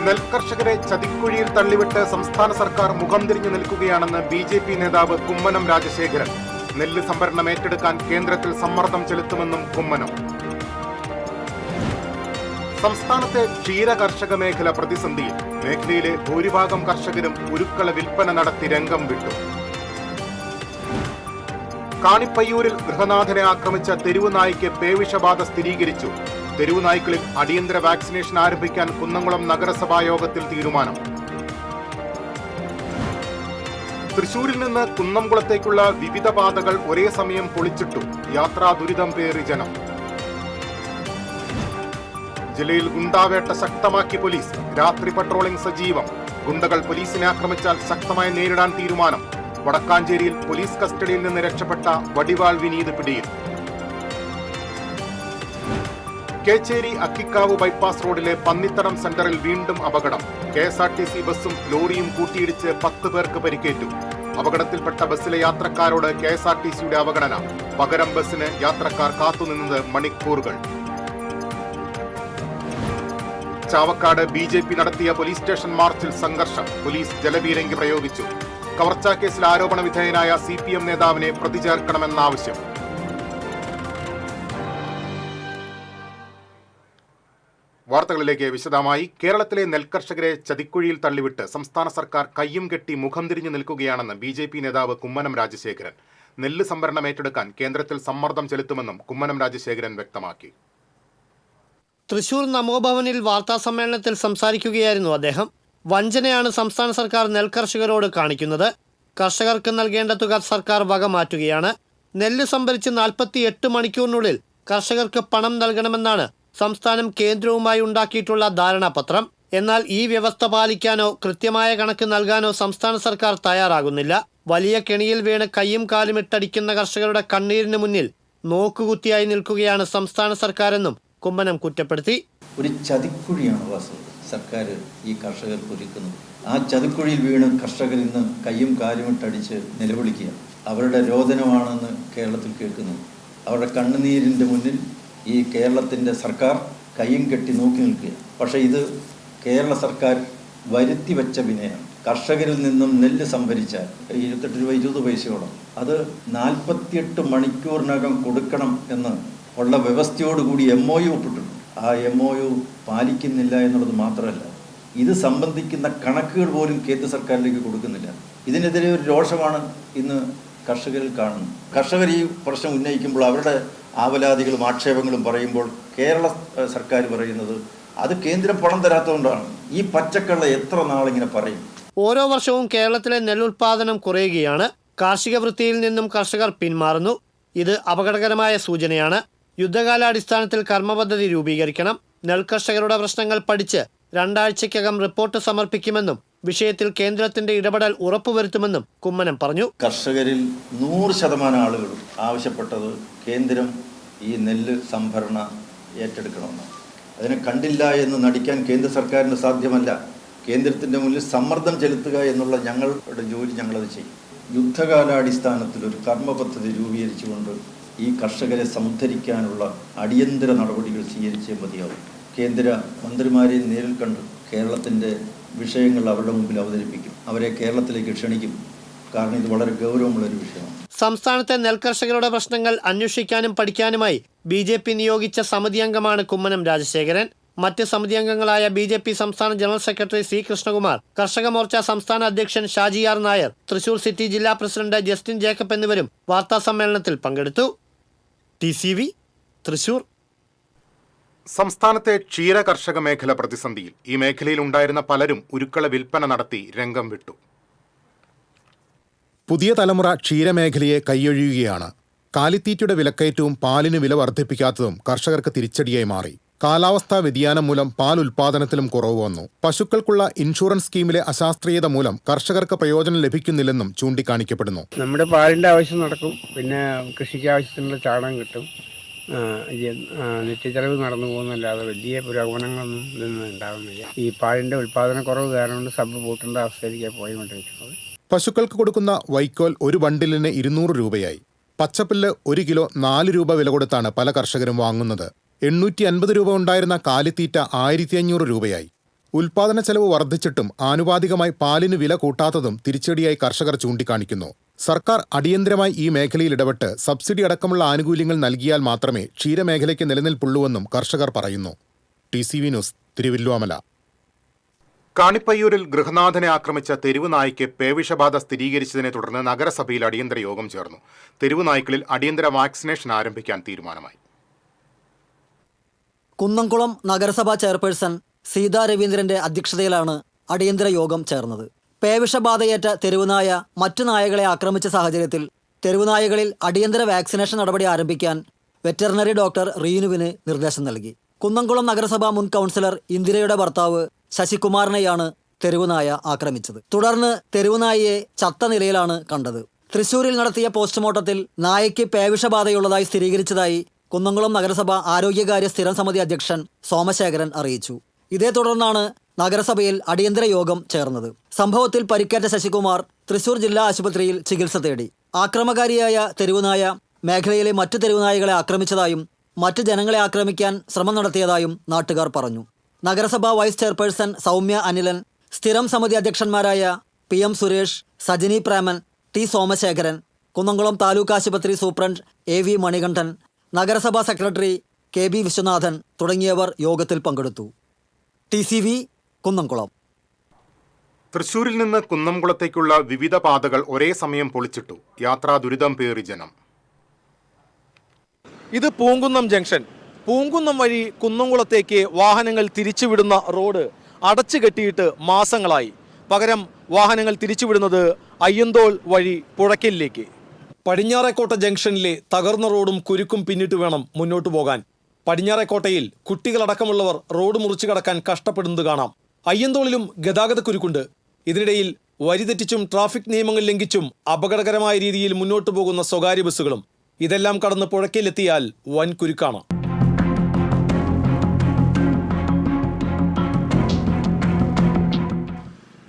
നെൽകർഷകരെ ചതിക്കുഴിയിൽ തള്ളിവിട്ട് സംസ്ഥാന സർക്കാർ മുഖം തിരിഞ്ഞു നിൽക്കുകയാണെന്ന് BJP നേതാവ് കുമ്മനം രാജശേഖരൻ. നെല്ല് സംഭരണം ഏറ്റെടുക്കാൻ കേന്ദ്രത്തിൽ സമ്മർദ്ദം ചെലുത്തുമെന്നും കുമ്മനം. സംസ്ഥാനത്തെ ക്ഷീര കർഷക മേഖല പ്രതിസന്ധിയിൽ. മേഖലയിലെ ഭൂരിഭാഗം കർഷകരും ഉരുക്കള വിൽപ്പന നടത്തി രംഗം വിട്ടു. കാണിപ്പയ്യൂരിൽ ഗൃഹനാഥനെ ആക്രമിച്ച തെരുവു നായ്ക്ക് പേവിഷബാധ സ്ഥിരീകരിച്ചു. തെരുവു നായ്ക്കളിൽ അടിയന്തര വാക്സിനേഷൻ ആരംഭിക്കാൻ കുന്നംകുളം നഗരസഭാ യോഗത്തിൽ തീരുമാനം. തൃശൂരിൽ നിന്ന് കുന്നംകുളത്തേക്കുള്ള വിവിധ പാതകൾ ഒരേ സമയം പൊളിച്ചിട്ടു. യാത്രാ ദുരിതം പേറി ജനം. ജില്ലയിൽ ഗുണ്ടാവേട്ട ശക്തമാക്കി പോലീസ്. രാത്രി പട്രോളിംഗ് സജീവം. ഗുണ്ടകൾ പോലീസിനെ ആക്രമിച്ചാൽ ശക്തമായി നേരിടാൻ തീരുമാനം. വടക്കാഞ്ചേരിയിൽ പോലീസ് കസ്റ്റഡിയിൽ നിന്ന് രക്ഷപ്പെട്ട വടിവാൾ വിനീത് പിടിയിൽ. കേച്ചേരി അക്കിക്കാവ് ബൈപ്പാസ് റോഡിലെ പന്നിത്തടം സെന്ററിൽ വീണ്ടും അപകടം. KSRTC ബസ്സും ലോറിയും കൂട്ടിയിടിച്ച് 10 പേർക്ക് പരിക്കേറ്റു. അപകടത്തിൽപ്പെട്ട ബസ്സിലെ യാത്രക്കാരോട് KSRTCയുടെ അവഗണന. പകരം ബസ്സിന് യാത്രക്കാർ കാത്തുനിന്നത് മണിക്കൂറുകൾ. ചാവക്കാട് BJP നടത്തിയ പോലീസ് സ്റ്റേഷൻ മാർച്ചിൽ സംഘർഷം. പോലീസ് ജലപീരങ്കി പ്രയോഗിച്ചു. കവർച്ചാ കേസിൽ ആരോപണ വിധേയനായ CPM നേതാവിനെ പ്രതി ചേർക്കണമെന്ന ആവശ്യം. വാർത്തകളിലേക്ക് വിശദമായി. കേരളത്തിലെ നെൽകർഷകരെ ചതിക്കുഴിയിൽ തള്ളിവിട്ട് സംസ്ഥാന സർക്കാർ കയ്യും കെട്ടി മുഖം തിരിഞ്ഞു നിൽക്കുകയാണെന്ന് BJP നേതാവ് കുമ്മനം രാജശേഖരൻ. നെല്ല് സംഭരണം ഏറ്റെടുക്കാൻ കേന്ദ്രത്തിൽ സമ്മർദ്ദം ചെലുത്തുമെന്നും കുമ്മനം രാജശേഖരൻ വ്യക്തമാക്കി. തൃശൂർ നമോഭവനിൽ വാർത്താസമ്മേളനത്തിൽ സംസാരിക്കുകയായിരുന്നു അദ്ദേഹം. വഞ്ചനയാണ് സംസ്ഥാന സർക്കാർ നെൽകർഷകരോട് കാണിക്കുന്നത്. കർഷകർക്ക് നൽകേണ്ട തുക സർക്കാർ വകമാറ്റുകയാണ്. നെല്ല് സംഭരിച്ച് 48 മണിക്കൂറിനുള്ളിൽ കർഷകർക്ക് പണം നൽകണമെന്നാണ് സംസ്ഥാനം കേന്ദ്രവുമായി ഉണ്ടാക്കിയിട്ടുള്ള ധാരണാപത്രം. എന്നാൽ ഈ വ്യവസ്ഥ പാലിക്കാനോ കൃത്യമായ കണക്ക് നൽകാനോ സംസ്ഥാന സർക്കാർ തയ്യാറാകുന്നില്ല. വലിയ കെണിയിൽ വീണ് കയ്യും കാലും ഇട്ടടിക്കുന്ന കർഷകരുടെ കണ്ണീരിന് മുന്നിൽ നോക്കുകുത്തിയായി നിൽക്കുകയാണ് സംസ്ഥാന സർക്കാരെന്നും കുമ്മനം കുറ്റപ്പെടുത്തി. ഒരു ചതിക്കുഴിയാണ് വാസ്തവം സർക്കാർ ഈ കർഷകർക്ക് ഒരുക്കുന്നത്. ആ ചതിക്കുഴിയിൽ വീണ് കർഷകർ ഇന്ന് കയ്യും കാലും ഇട്ടടിച്ച് നിലവിളിക്കുക. അവരുടെ രോദനമാണെന്ന് കേരളത്തിൽ കേൾക്കുന്നത്. അവരുടെ കണ്ണുനീരിൻ്റെ മുന്നിൽ ഈ കേരളത്തിൻ്റെ സർക്കാർ കയ്യും കെട്ടി നോക്കി നിൽക്കുക. പക്ഷേ ഇത് കേരള സർക്കാർ വരുത്തി വെച്ച വിനയാണ്. കർഷകരിൽ നിന്നും നെല്ല് സംഭരിച്ചാൽ 28 രൂപ 20 പൈസയോളം അത് 48 മണിക്കൂറിനകം കൊടുക്കണം എന്ന് ഉള്ള വ്യവസ്ഥയോടുകൂടി MOU ഒപ്പിട്ടിട്ടുണ്ട്. ആ MOU പാലിക്കുന്നില്ല എന്നുള്ളത് മാത്രമല്ല, ഇത് സംബന്ധിക്കുന്ന കണക്കുകൾ പോലും കേന്ദ്ര സർക്കാരിലേക്ക് കൊടുക്കുന്നില്ല. ഇതിനെതിരെ ഒരു രോഷമാണ് ഇന്ന് കർഷകരിൽ കാണുന്നത്. കർഷകർ ഈ പ്രശ്നം ഉന്നയിക്കുമ്പോൾ അവരുടെ ആവലാതികളും ആക്ഷേപങ്ങളും പറയുമ്പോൾ കേരള സർക്കാർ പറയുന്നത് അത് കേന്ദ്രം പണം തരാത്തതുകൊണ്ടാണ്. ഈ പച്ചക്കള്ള എത്ര നാളിങ്ങനെ പറയും? ഓരോ വർഷവും കേരളത്തിലെ നെല്ലുൽപാദനം കുറയുകയാണ്. കാർഷിക വൃത്തിയിൽ നിന്നും കർഷകർ പിന്മാറുന്നു. ഇത് അപകടകരമായ സൂചനയാണ്. യുദ്ധകാലാടിസ്ഥാനത്തിൽ കർമ്മപദ്ധതി രൂപീകരിക്കണം. നെൽകർഷകരുടെ പ്രശ്നങ്ങൾ പഠിച്ച് 2 ആഴ്ചയ്ക്കകം റിപ്പോർട്ട് സമർപ്പിക്കുമെന്നും വിഷയത്തിൽ കേന്ദ്രത്തിന്റെ ഇടപെടൽ ഉറപ്പുവരുത്തുമെന്നും കുമ്മനം പറഞ്ഞു. കർഷകരിൽ 100% ആളുകളും ആവശ്യപ്പെട്ടത് കേന്ദ്രം ഈ നെല്ല് സംഭരണ ഏറ്റെടുക്കണമെന്ന്. അതിനെ കണ്ടില്ല എന്ന് നടിക്കാൻ കേന്ദ്ര സർക്കാരിന് സാധ്യമല്ല. കേന്ദ്രത്തിൻ്റെ മുന്നിൽ സമ്മർദ്ദം ചെലുത്തുക എന്നുള്ള ഞങ്ങളുടെ ജോലി ഞങ്ങളത് ചെയ്യും. യുദ്ധകാലാടിസ്ഥാനത്തിൽ ഒരു കർമ്മപദ്ധതി രൂപീകരിച്ചുകൊണ്ട് ഈ കർഷകരെ സംധരിക്കാനുള്ള അടിയന്തര നടപടികൾ സ്വീകരിച്ചേ മതിയാവും. കേന്ദ്ര മന്ത്രിമാരെ നേരിൽ കണ്ട് കേരളത്തിൻ്റെ വിഷയങ്ങൾ അവരുടെ മുമ്പിൽ അവതരിപ്പിക്കും. അവരെ കേരളത്തിലേക്ക് ക്ഷണിക്കും. കാരണം ഇത് വളരെ ഗൗരവമുള്ളൊരു വിഷയമാണ്. സംസ്ഥാനത്തെ നെൽകർഷകരുടെ പ്രശ്നങ്ങൾ അന്വേഷിക്കാനും പഠിക്കാനുമായി BJP നിയോഗിച്ച സമിതി അംഗമാണ് കുമ്മനം രാജശേഖരൻ. മറ്റ് സമിതി അംഗങ്ങളായ BJP സംസ്ഥാന ജനറൽ സെക്രട്ടറി C. കൃഷ്ണകുമാർ, കർഷക മോർച്ച സംസ്ഥാന അധ്യക്ഷൻ ഷാജി R. നായർ, തൃശൂർ സിറ്റി ജില്ലാ പ്രസിഡന്റ് ജസ്റ്റിൻ ജേക്കബ് എന്നിവരും വാർത്താസമ്മേളനത്തിൽ പങ്കെടുത്തു. TCV തൃശൂർ. സംസ്ഥാനത്തെ ക്ഷീര കർഷക മേഖല പ്രതിസന്ധിയിൽ. ഈ മേഖലയിൽ ഉണ്ടായിരുന്ന പലരും ഉരുക്കള വിൽപ്പന നടത്തി രംഗം വിട്ടു. പുതിയ തലമുറ ക്ഷീരമേഖലയെ കൈയൊഴിയുകയാണ്. കാലിത്തീറ്റയുടെ വിലക്കയറ്റവും പാലിന് വില വർദ്ധിപ്പിക്കാത്തതും കർഷകർക്ക് തിരിച്ചടിയായി മാറി. കാലാവസ്ഥാ വ്യതിയാനം മൂലം പാൽ ഉൽപാദനത്തിലും കുറവ് വന്നു. പശുക്കൾക്കുള്ള ഇൻഷുറൻസ് സ്കീമിലെ അശാസ്ത്രീയത മൂലം കർഷകർക്ക് പ്രയോജനം ലഭിക്കുന്നില്ലെന്നും ചൂണ്ടിക്കാണിക്കപ്പെടുന്നു. നമ്മുടെ പാലിൻ്റെ ആവശ്യം നടക്കും. പിന്നെ കൃഷിക്ക് ആവശ്യത്തിനുള്ള ചാണകം കിട്ടും. നിത്യച്ചെലവ് നടന്നു പോകുന്നല്ലാതെ വലിയ പുരോഗമനങ്ങളൊന്നും ഇതൊന്നും ഉണ്ടാകുന്നില്ല. ഈ പാലിൻ്റെ ഉൽപ്പാദനക്കുറവ് കാരണം കൊണ്ട് സബ് പൂട്ടേണ്ട അവസ്ഥയിലേക്ക് പോയിക്കൊണ്ടിരിക്കുന്നത്. പശുക്കൾക്ക് കൊടുക്കുന്ന വൈക്കോൽ ഒരു ബണ്ടിലിന് 200 രൂപയായി. പച്ചപ്പുല്ല് 1 കിലോ 4 രൂപ വില കൊടുത്താണ് പല കർഷകരും വാങ്ങുന്നത്. 850 രൂപ ഉണ്ടായിരുന്ന കാലിത്തീറ്റ 1500 രൂപയായി. ഉൽപാദന ചെലവ് വർദ്ധിച്ചിട്ടും ആനുപാതികമായി പാലിന് വില കൂട്ടാത്തതും തിരിച്ചടിയായി കർഷകർ ചൂണ്ടിക്കാണിക്കുന്നു. സർക്കാർ അടിയന്തരമായി ഈ മേഖലയിൽ ഇടപെട്ട് സബ്സിഡി അടക്കമുള്ള ആനുകൂല്യങ്ങൾ നൽകിയാൽ മാത്രമേ ക്ഷീരമേഖലയ്ക്ക് നിലനിൽപ്പുള്ളൂവെന്നും കർഷകർ പറയുന്നു. TCV news, Thiruvilwamala. കാണിപ്പയ്യൂരിൽ ഗൃഹനാഥനെ ആക്രമിച്ച തെരുവ് നായ്ക്ക് പേവിഷബാധ സ്ഥിരീകരിച്ചതിനെ തുടർന്ന് നഗരസഭയിൽ അടിയന്തര യോഗം ചേർന്നു. തെരുവ് നായ്ക്കളിൽ അടിയന്തര വാക്സിനേഷൻ ആരംഭിക്കാൻ തീരുമാനമായി. കുന്നംകുളം നഗരസഭാ ചെയർപേഴ്സൺ സീതാ രവീന്ദ്രന്റെ അധ്യക്ഷതയിലാണ് അടിയന്തര യോഗം ചേർന്നത്. പേവിഷബാധയേറ്റ തെരുവുനായ മറ്റു നായകളെ ആക്രമിച്ച സാഹചര്യത്തിൽ തെരുവുനായകളിൽ അടിയന്തര വാക്സിനേഷൻ നടപടി ആരംഭിക്കാൻ വെറ്ററിനറി ഡോക്ടർ റീനുവിന് നിർദ്ദേശം നൽകി. കുന്നംകുളം നഗരസഭാ മുൻ കൗൺസിലർ ഇന്ദിരയുടെ ഭർത്താവ് ശശികുമാറിനെയാണ് തെരുവുനായ ആക്രമിച്ചത്. തുടർന്ന് തെരുവുനായയെ ചത്ത നിലയിലാണ് കണ്ടത്. തൃശൂരിൽ നടത്തിയ പോസ്റ്റ്മോർട്ടത്തിൽ നായയ്ക്ക് പേവിഷബാധയുള്ളതായി സ്ഥിരീകരിച്ചതായി കുന്നംകുളം നഗരസഭ ആരോഗ്യകാര്യ സ്ഥിരം സമിതി അധ്യക്ഷൻ സോമശേഖരൻ അറിയിച്ചു. ഇതേ തുടർന്നാണ് നഗരസഭയിൽ അടിയന്തര യോഗം ചേർന്നത്. സംഭവത്തിൽ പരിക്കേറ്റ ശശികുമാർ തൃശൂർ ജില്ലാ ആശുപത്രിയിൽ ചികിത്സ തേടി. ആക്രമകാരിയായ തെരുവുനായ മേഖലയിലെ മറ്റു തെരുവുനായകളെ ആക്രമിച്ചതായും മറ്റ് ജനങ്ങളെ ആക്രമിക്കാൻ ശ്രമം നടത്തിയതായും നാട്ടുകാർ പറഞ്ഞു. നഗരസഭാ വൈസ് ചെയർപേഴ്സൺ സൗമ്യ അനിലൻ, സ്ഥിരം സമിതി അധ്യക്ഷന്മാരായ PM സുരേഷ്, സജിനി പ്രേമൻ, T സോമശേഖരൻ, കുന്നംകുളം താലൂക്ക് ആശുപത്രി സൂപ്രണ്ട് AV മണികണ്ഠൻ, നഗരസഭാ സെക്രട്ടറി KB വിശ്വനാഥൻ തുടങ്ങിയവർ യോഗത്തിൽ പങ്കെടുത്തു. TCV കുന്നംകുളം. തൃശൂരിൽ നിന്ന് കുന്നംകുളത്തേക്കുള്ള വിവിധ പാതകൾ ഒരേ സമയം പൊളിച്ചിട്ടു. യാത്രാ ദുരിതം പേറി ജനം. ഇത് പൂങ്കുന്നം ജംഗ്ഷൻ. പൂങ്കുന്നം വഴി കുന്നംകുളത്തേക്ക് വാഹനങ്ങൾ തിരിച്ചുവിടുന്ന റോഡ് അടച്ചു കെട്ടിയിട്ട് മാസങ്ങളായി. പകരം വാഹനങ്ങൾ തിരിച്ചുവിടുന്നത് അയ്യന്തോൾ വഴി പുഴയ്ക്കലിലേക്ക്. പടിഞ്ഞാറേക്കോട്ട ജംഗ്ഷനിലെ തകർന്ന റോഡും കുരുക്കും പിന്നിട്ട് വേണം മുന്നോട്ട് പോകാൻ. പടിഞ്ഞാറേക്കോട്ടയിൽ കുട്ടികളടക്കമുള്ളവർ റോഡ് മുറിച്ചു കടക്കാൻ കഷ്ടപ്പെടുന്നത് കാണാം. അയ്യന്തോളിലും ഗതാഗതക്കുരുക്കുണ്ട്. ഇതിനിടയിൽ വഴിതെറ്റിച്ചും ട്രാഫിക് നിയമങ്ങൾ ലംഘിച്ചും അപകടകരമായ രീതിയിൽ മുന്നോട്ട് പോകുന്ന സ്വകാര്യ ബസ്സുകളും. ഇതെല്ലാം കടന്ന് പുഴയ്ക്കലെത്തിയാൽ വൻ കുരുക്കാണ്.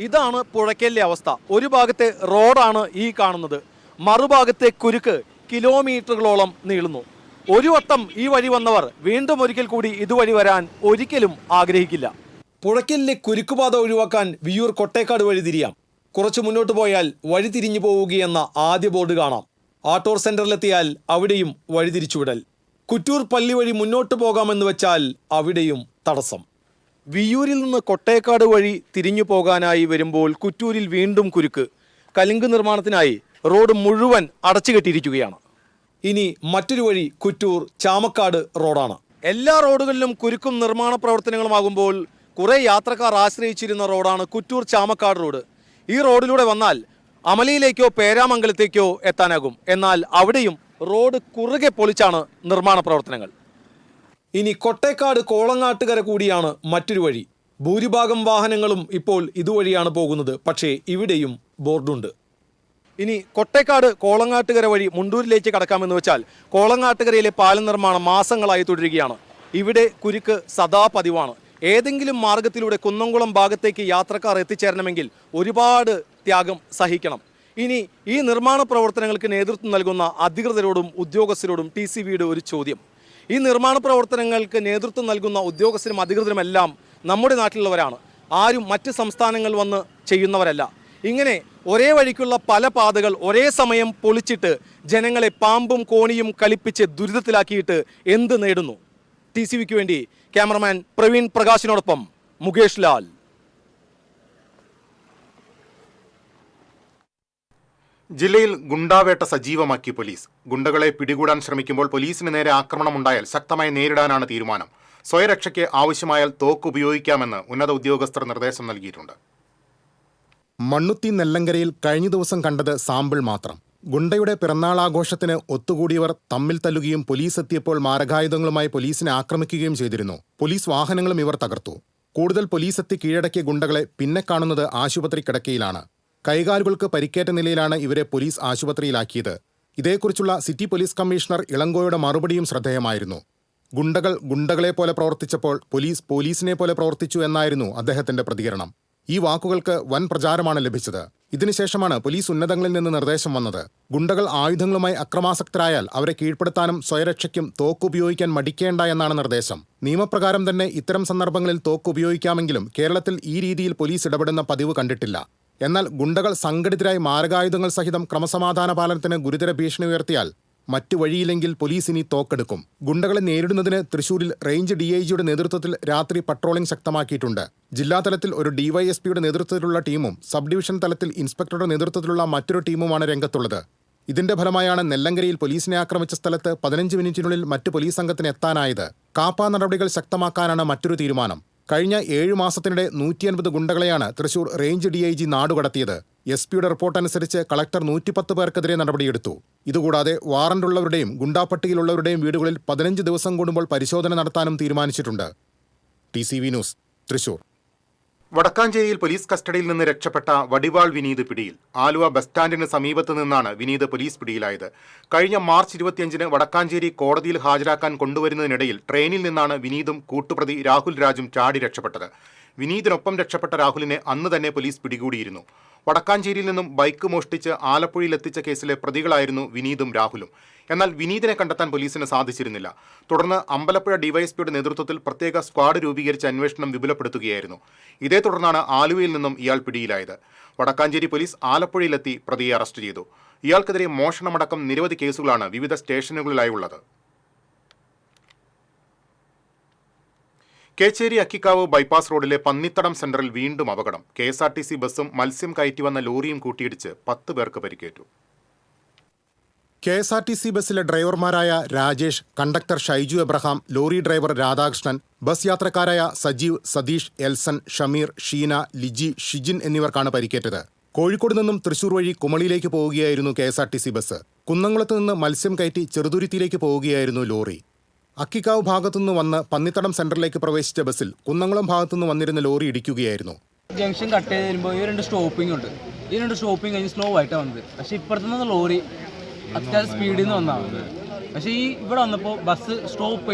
ഇതാണ് പുഴയ്ക്കലിലെ അവസ്ഥ. ഒരു ഭാഗത്തെ റോഡാണ് ഈ കാണുന്നത്. മറുഭാഗത്തെ കുരുക്ക് കിലോമീറ്ററുകളോളം നീളുന്നു. ഒരു വട്ടം ഈ വഴി വന്നവർ വീണ്ടും ഒരിക്കൽ കൂടി ഇതുവഴി വരാൻ ഒരിക്കലും ആഗ്രഹിക്കില്ല. പുഴയ്ക്കലിലെ കുരുക്കുപാത ഒഴിവാക്കാൻ വിയ്യൂർ കൊട്ടേക്കാട് വഴി തിരിയാം. കുറച്ച് മുന്നോട്ട് പോയാൽ വഴി തിരിഞ്ഞു പോവുകയെന്ന ആദ്യ ബോർഡ് കാണാം. ആട്ടോർ സെന്ററിലെത്തിയാൽ അവിടെയും വഴി തിരിച്ചുവിടൽ. കുറ്റൂർ പള്ളി വഴി മുന്നോട്ട് പോകാമെന്ന് വെച്ചാൽ അവിടെയും തടസ്സം. വിയ്യൂരിൽ നിന്ന് കൊട്ടേക്കാട് വഴി തിരിഞ്ഞു പോകാനായി വരുമ്പോൾ കുറ്റൂരിൽ വീണ്ടും കുരുക്ക്. കലുങ്ക് നിർമ്മാണത്തിനായി റോഡ് മുഴുവൻ അടച്ചുകെട്ടിയിരിക്കുകയാണ്. ഇനി മറ്റൊരു വഴി കുറ്റൂർ ചാമക്കാട് റോഡാണ്. എല്ലാ റോഡുകളിലും കുരുക്കും നിർമ്മാണ പ്രവർത്തനങ്ങളുമാകുമ്പോൾ കുറേ യാത്രക്കാർ ആശ്രയിച്ചിരുന്ന റോഡാണ് കുറ്റൂർ ചാമക്കാട് റോഡ്. ഈ റോഡിലൂടെ വന്നാൽ അമലയിലേക്കോ പേരാമംഗലത്തേക്കോ എത്താനാകും. എന്നാൽ അവിടെയും റോഡ് കുറുകെ പൊളിച്ചാണ് നിർമ്മാണ പ്രവർത്തനങ്ങൾ. ഇനി കൊട്ടേക്കാട് കോളങ്ങാട്ടുകര കൂടിയാണ് മറ്റൊരു വഴി. ഭൂരിഭാഗം വാഹനങ്ങളും ഇപ്പോൾ ഇതുവഴിയാണ് പോകുന്നത്. പക്ഷേ ഇവിടെയും ബോർഡുണ്ട്. ഇനി കൊട്ടേക്കാട് കോളങ്ങാട്ടുകര വഴി മുണ്ടൂരിലേക്ക് കടക്കാമെന്ന് വെച്ചാൽ കോളങ്ങാട്ടുകരയിലെ പാലം നിർമ്മാണം മാസങ്ങളായി തുടരുകയാണ്. ഇവിടെ കുരുക്ക് സദാ പതിവാണ്. ഏതെങ്കിലും മാർഗത്തിലൂടെ കുന്നംകുളം ഭാഗത്തേക്ക് യാത്രക്കാർ എത്തിച്ചേരണമെങ്കിൽ ഒരുപാട് ത്യാഗം സഹിക്കണം. ഇനി ഈ നിർമ്മാണ പ്രവർത്തനങ്ങൾക്ക് നേതൃത്വം നൽകുന്ന അധികൃതരോടും ഉദ്യോഗസ്ഥരോടും TCVയുടെ ഒരു ചോദ്യം. ഈ നിർമ്മാണ പ്രവർത്തനങ്ങൾക്ക് നേതൃത്വം നൽകുന്ന ഉദ്യോഗസ്ഥരും അധികൃതരുമെല്ലാം നമ്മുടെ നാട്ടിലുള്ളവരാണ്. ആരും മറ്റ് സംസ്ഥാനങ്ങൾ വന്ന് ചെയ്യുന്നവരല്ല. ഇങ്ങനെ ഒരേ വഴിക്കുള്ള പല പാതകൾ ഒരേ സമയം പൊളിച്ചിട്ട് ജനങ്ങളെ പാമ്പും കോണിയും കളിപ്പിച്ച് ദുരിതത്തിലാക്കിയിട്ട് എന്ത് നേടുന്നു? TCVക്ക് വേണ്ടി ക്യാമറമാൻ പ്രവീൺ പ്രകാശിനോടൊപ്പം മുകേഷ് ലാൽ. ജില്ലയിൽ ഗുണ്ടാവേട്ട സജീവമാക്കി പോലീസ്. ഗുണ്ടകളെ പിടികൂടാൻ ശ്രമിക്കുമ്പോൾ പോലീസിന് നേരെ ആക്രമണമുണ്ടായാൽ ശക്തമായി നേരിടാനാണ് തീരുമാനം. സ്വയരക്ഷയ്ക്ക് ആവശ്യമായാൽ തോക്ക് ഉപയോഗിക്കാമെന്ന് ഉന്നത ഉദ്യോഗസ്ഥർ നിർദ്ദേശം നൽകിയിട്ടുണ്ട്. മണ്ണുത്തി നെല്ലങ്കരയിൽ കഴിഞ്ഞ ദിവസം കണ്ടത് സാമ്പിൾ മാത്രം. ഗുണ്ടയുടെ പിറന്നാളാഘോഷത്തിന് ഒത്തുകൂടിയവർ തമ്മിൽ തല്ലുകയും പോലീസ് എത്തിയപ്പോൾ മാരകായുധങ്ങളുമായി പോലീസിനെ ആക്രമിക്കുകയും ചെയ്തിരുന്നു. പോലീസ് വാഹനങ്ങളും ഇവർ തകർത്തു. കൂടുതൽ പോലീസ് എത്തി കീഴടക്കിയ ഗുണ്ടകളെ പിന്നെ കാണുന്നത് ആശുപത്രി കിടക്കയിലാണ്. കൈകാലുകൾക്ക് പരിക്കേറ്റ നിലയിലാണ് ഇവരെ പോലീസ് ആശുപത്രിയിലാക്കിയത്. ഇതേക്കുറിച്ചുള്ള സിറ്റി പോലീസ് കമ്മീഷണർ ഇളങ്കോയുടെ മറുപടിയും ശ്രദ്ധേയമായിരുന്നു. ഗുണ്ടകൾ ഗുണ്ടകളെ പോലെ പ്രവർത്തിച്ചപ്പോൾ പോലീസ് പോലീസിനെ പോലെ പ്രവർത്തിച്ചു എന്നായിരുന്നു അദ്ദേഹത്തിന്റെ പ്രതികരണം. ഈ വാക്കുകൾക്ക് വൻ പ്രചാരമാണ് ലഭിച്ചത്. ഇതിനുശേഷമാണ് പോലീസ് ഉന്നതങ്ങളിൽ നിന്ന് നിർദ്ദേശം വന്നത്. ഗുണ്ടകൾ ആയുധങ്ങളുമായി അക്രമാസക്തരായാൽ അവരെ കീഴ്പ്പെടുത്താനും സ്വയരക്ഷയ്ക്കും തോക്ക് ഉപയോഗിക്കാൻ മടിക്കേണ്ട എന്നാണ് നിർദ്ദേശം. നിയമപ്രകാരം തന്നെ ഇത്തരം സന്ദർഭങ്ങളിൽ തോക്ക് ഉപയോഗിക്കാമെങ്കിലും കേരളത്തിൽ ഈ രീതിയിൽ പോലീസ് ഇടപെടുന്ന പതിവ് കണ്ടിട്ടില്ല. എന്നാൽ ഗുണ്ടകൾ സംഘടിതരായി മാരകായുധങ്ങൾ സഹിതം ക്രമസമാധാന പാലനത്തിന് ഗുരുതര ഭീഷണി ഉയർത്തിയാൽ മറ്റു വഴിയില്ലെങ്കിൽ പോലീസ് ഇനി തോക്കെടുക്കും. ഗുണ്ടകളെ നേരിടുന്നതിന് തൃശൂരിൽ റേഞ്ച് DIGയുടെ നേതൃത്വത്തിൽ രാത്രി പട്രോളിംഗ് ശക്തമാക്കിയിട്ടുണ്ട്. ജില്ലാതലത്തിൽ ഒരു DYSPയുടെ നേതൃത്വത്തിലുള്ള ടീമും സബ് ഡിവിഷൻ തലത്തിൽ ഇൻസ്പെക്ടറുടെ നേതൃത്വത്തിലുള്ള മറ്റൊരു ടീമുമാണ് രംഗത്തുള്ളത്. ഇതിന്റെ ഫലമായാണ് നെല്ലങ്കരയിൽ പോലീസിനെ ആക്രമിച്ച സ്ഥലത്ത് 15 മിനിറ്റിനുള്ളിൽ മറ്റു പോലീസ് സംഘത്തിന് എത്താനായത്. കാപ്പ നടപടികൾ ശക്തമാക്കാനാണ് മറ്റൊരു തീരുമാനം. കഴിഞ്ഞ 7 മാസത്തിനിടെ 150 ഗുണ്ടകളെയാണ് തൃശൂർ റേഞ്ച് DIG നാടുകടത്തിയത്. SP-യുടെ റിപ്പോർട്ട് അനുസരിച്ച് കളക്ടർ 110 പേർക്കെതിരെ നടപടിയെടുത്തു. ഇതുകൂടാതെ വാറന്റുള്ളവരുടെയും ഗുണ്ടാപ്പട്ടികയിലുള്ളവരുടെയും വീടുകളിൽ 15 ദിവസം കൂടുമ്പോൾ പരിശോധന നടത്താനും തീരുമാനിച്ചിട്ടുണ്ട്. TCV news, Thrissur. വടക്കാഞ്ചേരിയിൽ പോലീസ് കസ്റ്റഡിയിൽ നിന്ന് രക്ഷപ്പെട്ട വടിവാൾ വിനീത് പിടിയിൽ. ആലുവ ബസ് സ്റ്റാൻഡിന് സമീപത്ത് നിന്നാണ് വിനീത് പോലീസ് പിടിയിലായത്. കഴിഞ്ഞ മാർച്ച് 25-ന് വടക്കാഞ്ചേരി കോടതിയിൽ ഹാജരാക്കാൻ കൊണ്ടുവരുന്നതിനിടയിൽ ട്രെയിനിൽ നിന്നാണ് വിനീതും കൂട്ടുപ്രതി രാഹുൽ രാജും ചാടി രക്ഷപ്പെട്ടത്. വിനീതിനൊപ്പം രക്ഷപ്പെട്ട രാഹുലിനെ അന്ന് തന്നെ പോലീസ് പിടികൂടിയിരുന്നു. വടക്കാഞ്ചേരിയിൽ നിന്നും ബൈക്ക് മോഷ്ടിച്ച് ആലപ്പുഴയിലെത്തിച്ച കേസിലെ പ്രതികളായിരുന്നു വിനീതും രാഹുലും. എന്നാൽ വിനീതിനെ കണ്ടെത്താൻ പോലീസിന് സാധിച്ചിരുന്നില്ല. തുടർന്ന് അമ്പലപ്പുഴ DYSPയുടെ നേതൃത്വത്തിൽ പ്രത്യേക സ്ക്വാഡ് രൂപീകരിച്ച് അന്വേഷണം വിപുലപ്പെടുത്തുകയായിരുന്നു. ഇതേ തുടർന്നാണ് ആലുവയിൽ നിന്നും ഇയാൾ പിടിയിലായത്. വടക്കാഞ്ചേരി പോലീസ് ആലപ്പുഴയിലെത്തി പ്രതിയെ അറസ്റ്റ് ചെയ്തു. ഇയാൾക്കെതിരെ മോഷണമടക്കം നിരവധി കേസുകളാണ് വിവിധ സ്റ്റേഷനുകളിലായി ഉള്ളത്. കേച്ചേരി അക്കിക്കാവ് ബൈപ്പാസ് റോഡിലെ പന്നിത്തടം സെന്ററിൽ വീണ്ടും അപകടം. KSRTC ബസ്സും മത്സ്യം കയറ്റി വന്ന ലോറിയും കൂട്ടിയിടിച്ച് 10 പേർക്ക് പരിക്കേറ്റു. KSRTC ബസ്സിലെ ഡ്രൈവർമാരായ Rajesh, conductor Shaiju Abraham, lorry driver Radhakrishnan, bus യാത്രക്കാരായ സജീവ്, സതീഷ്, എൽസൺ, ഷമീർ, ഷീന, ലിജി, ഷിജിൻ എന്നിവർക്കാണ് പരിക്കേറ്റത്. കോഴിക്കോട് നിന്നും തൃശൂർ വഴി കുമളിയിലേക്ക് പോവുകയായിരുന്നു KSRTC ബസ്. കുന്നംകുളത്ത് നിന്ന് മത്സ്യം കയറ്റി ചെറുതുരുത്തിയിലേക്ക് പോവുകയായിരുന്നു ലോറി. അക്കിക്കാവ് ഭാഗത്തുനിന്ന് വന്ന് പന്നിത്തടം സെന്ററിലേക്ക് പ്രവേശിച്ച ബസ്സിൽ കുന്നംകുളം ഭാഗത്തുനിന്ന് വന്നിരുന്ന ലോറി ഇടിക്കുകയായിരുന്നു. ജംഗ്ഷൻ കട്ട് ചെയ്ത് വരുമ്പോൾ ഈ 2 സ്റ്റോപ്പിംഗ് ഉണ്ട്. ഈ 2 സ്റ്റോപ്പിംഗ് കഴിഞ്ഞ് സ്ലോ ആയിട്ടാണ് വന്നത്. പക്ഷേ ഇപ്പുറത്തുനിന്ന് ലോറി അത്യാവശ്യം സ്പീഡിൽ നിന്ന് വന്നതാണ്. പക്ഷേ ഇവിടെ വന്നപ്പോൾ ബസ് സ്റ്റോപ്പ്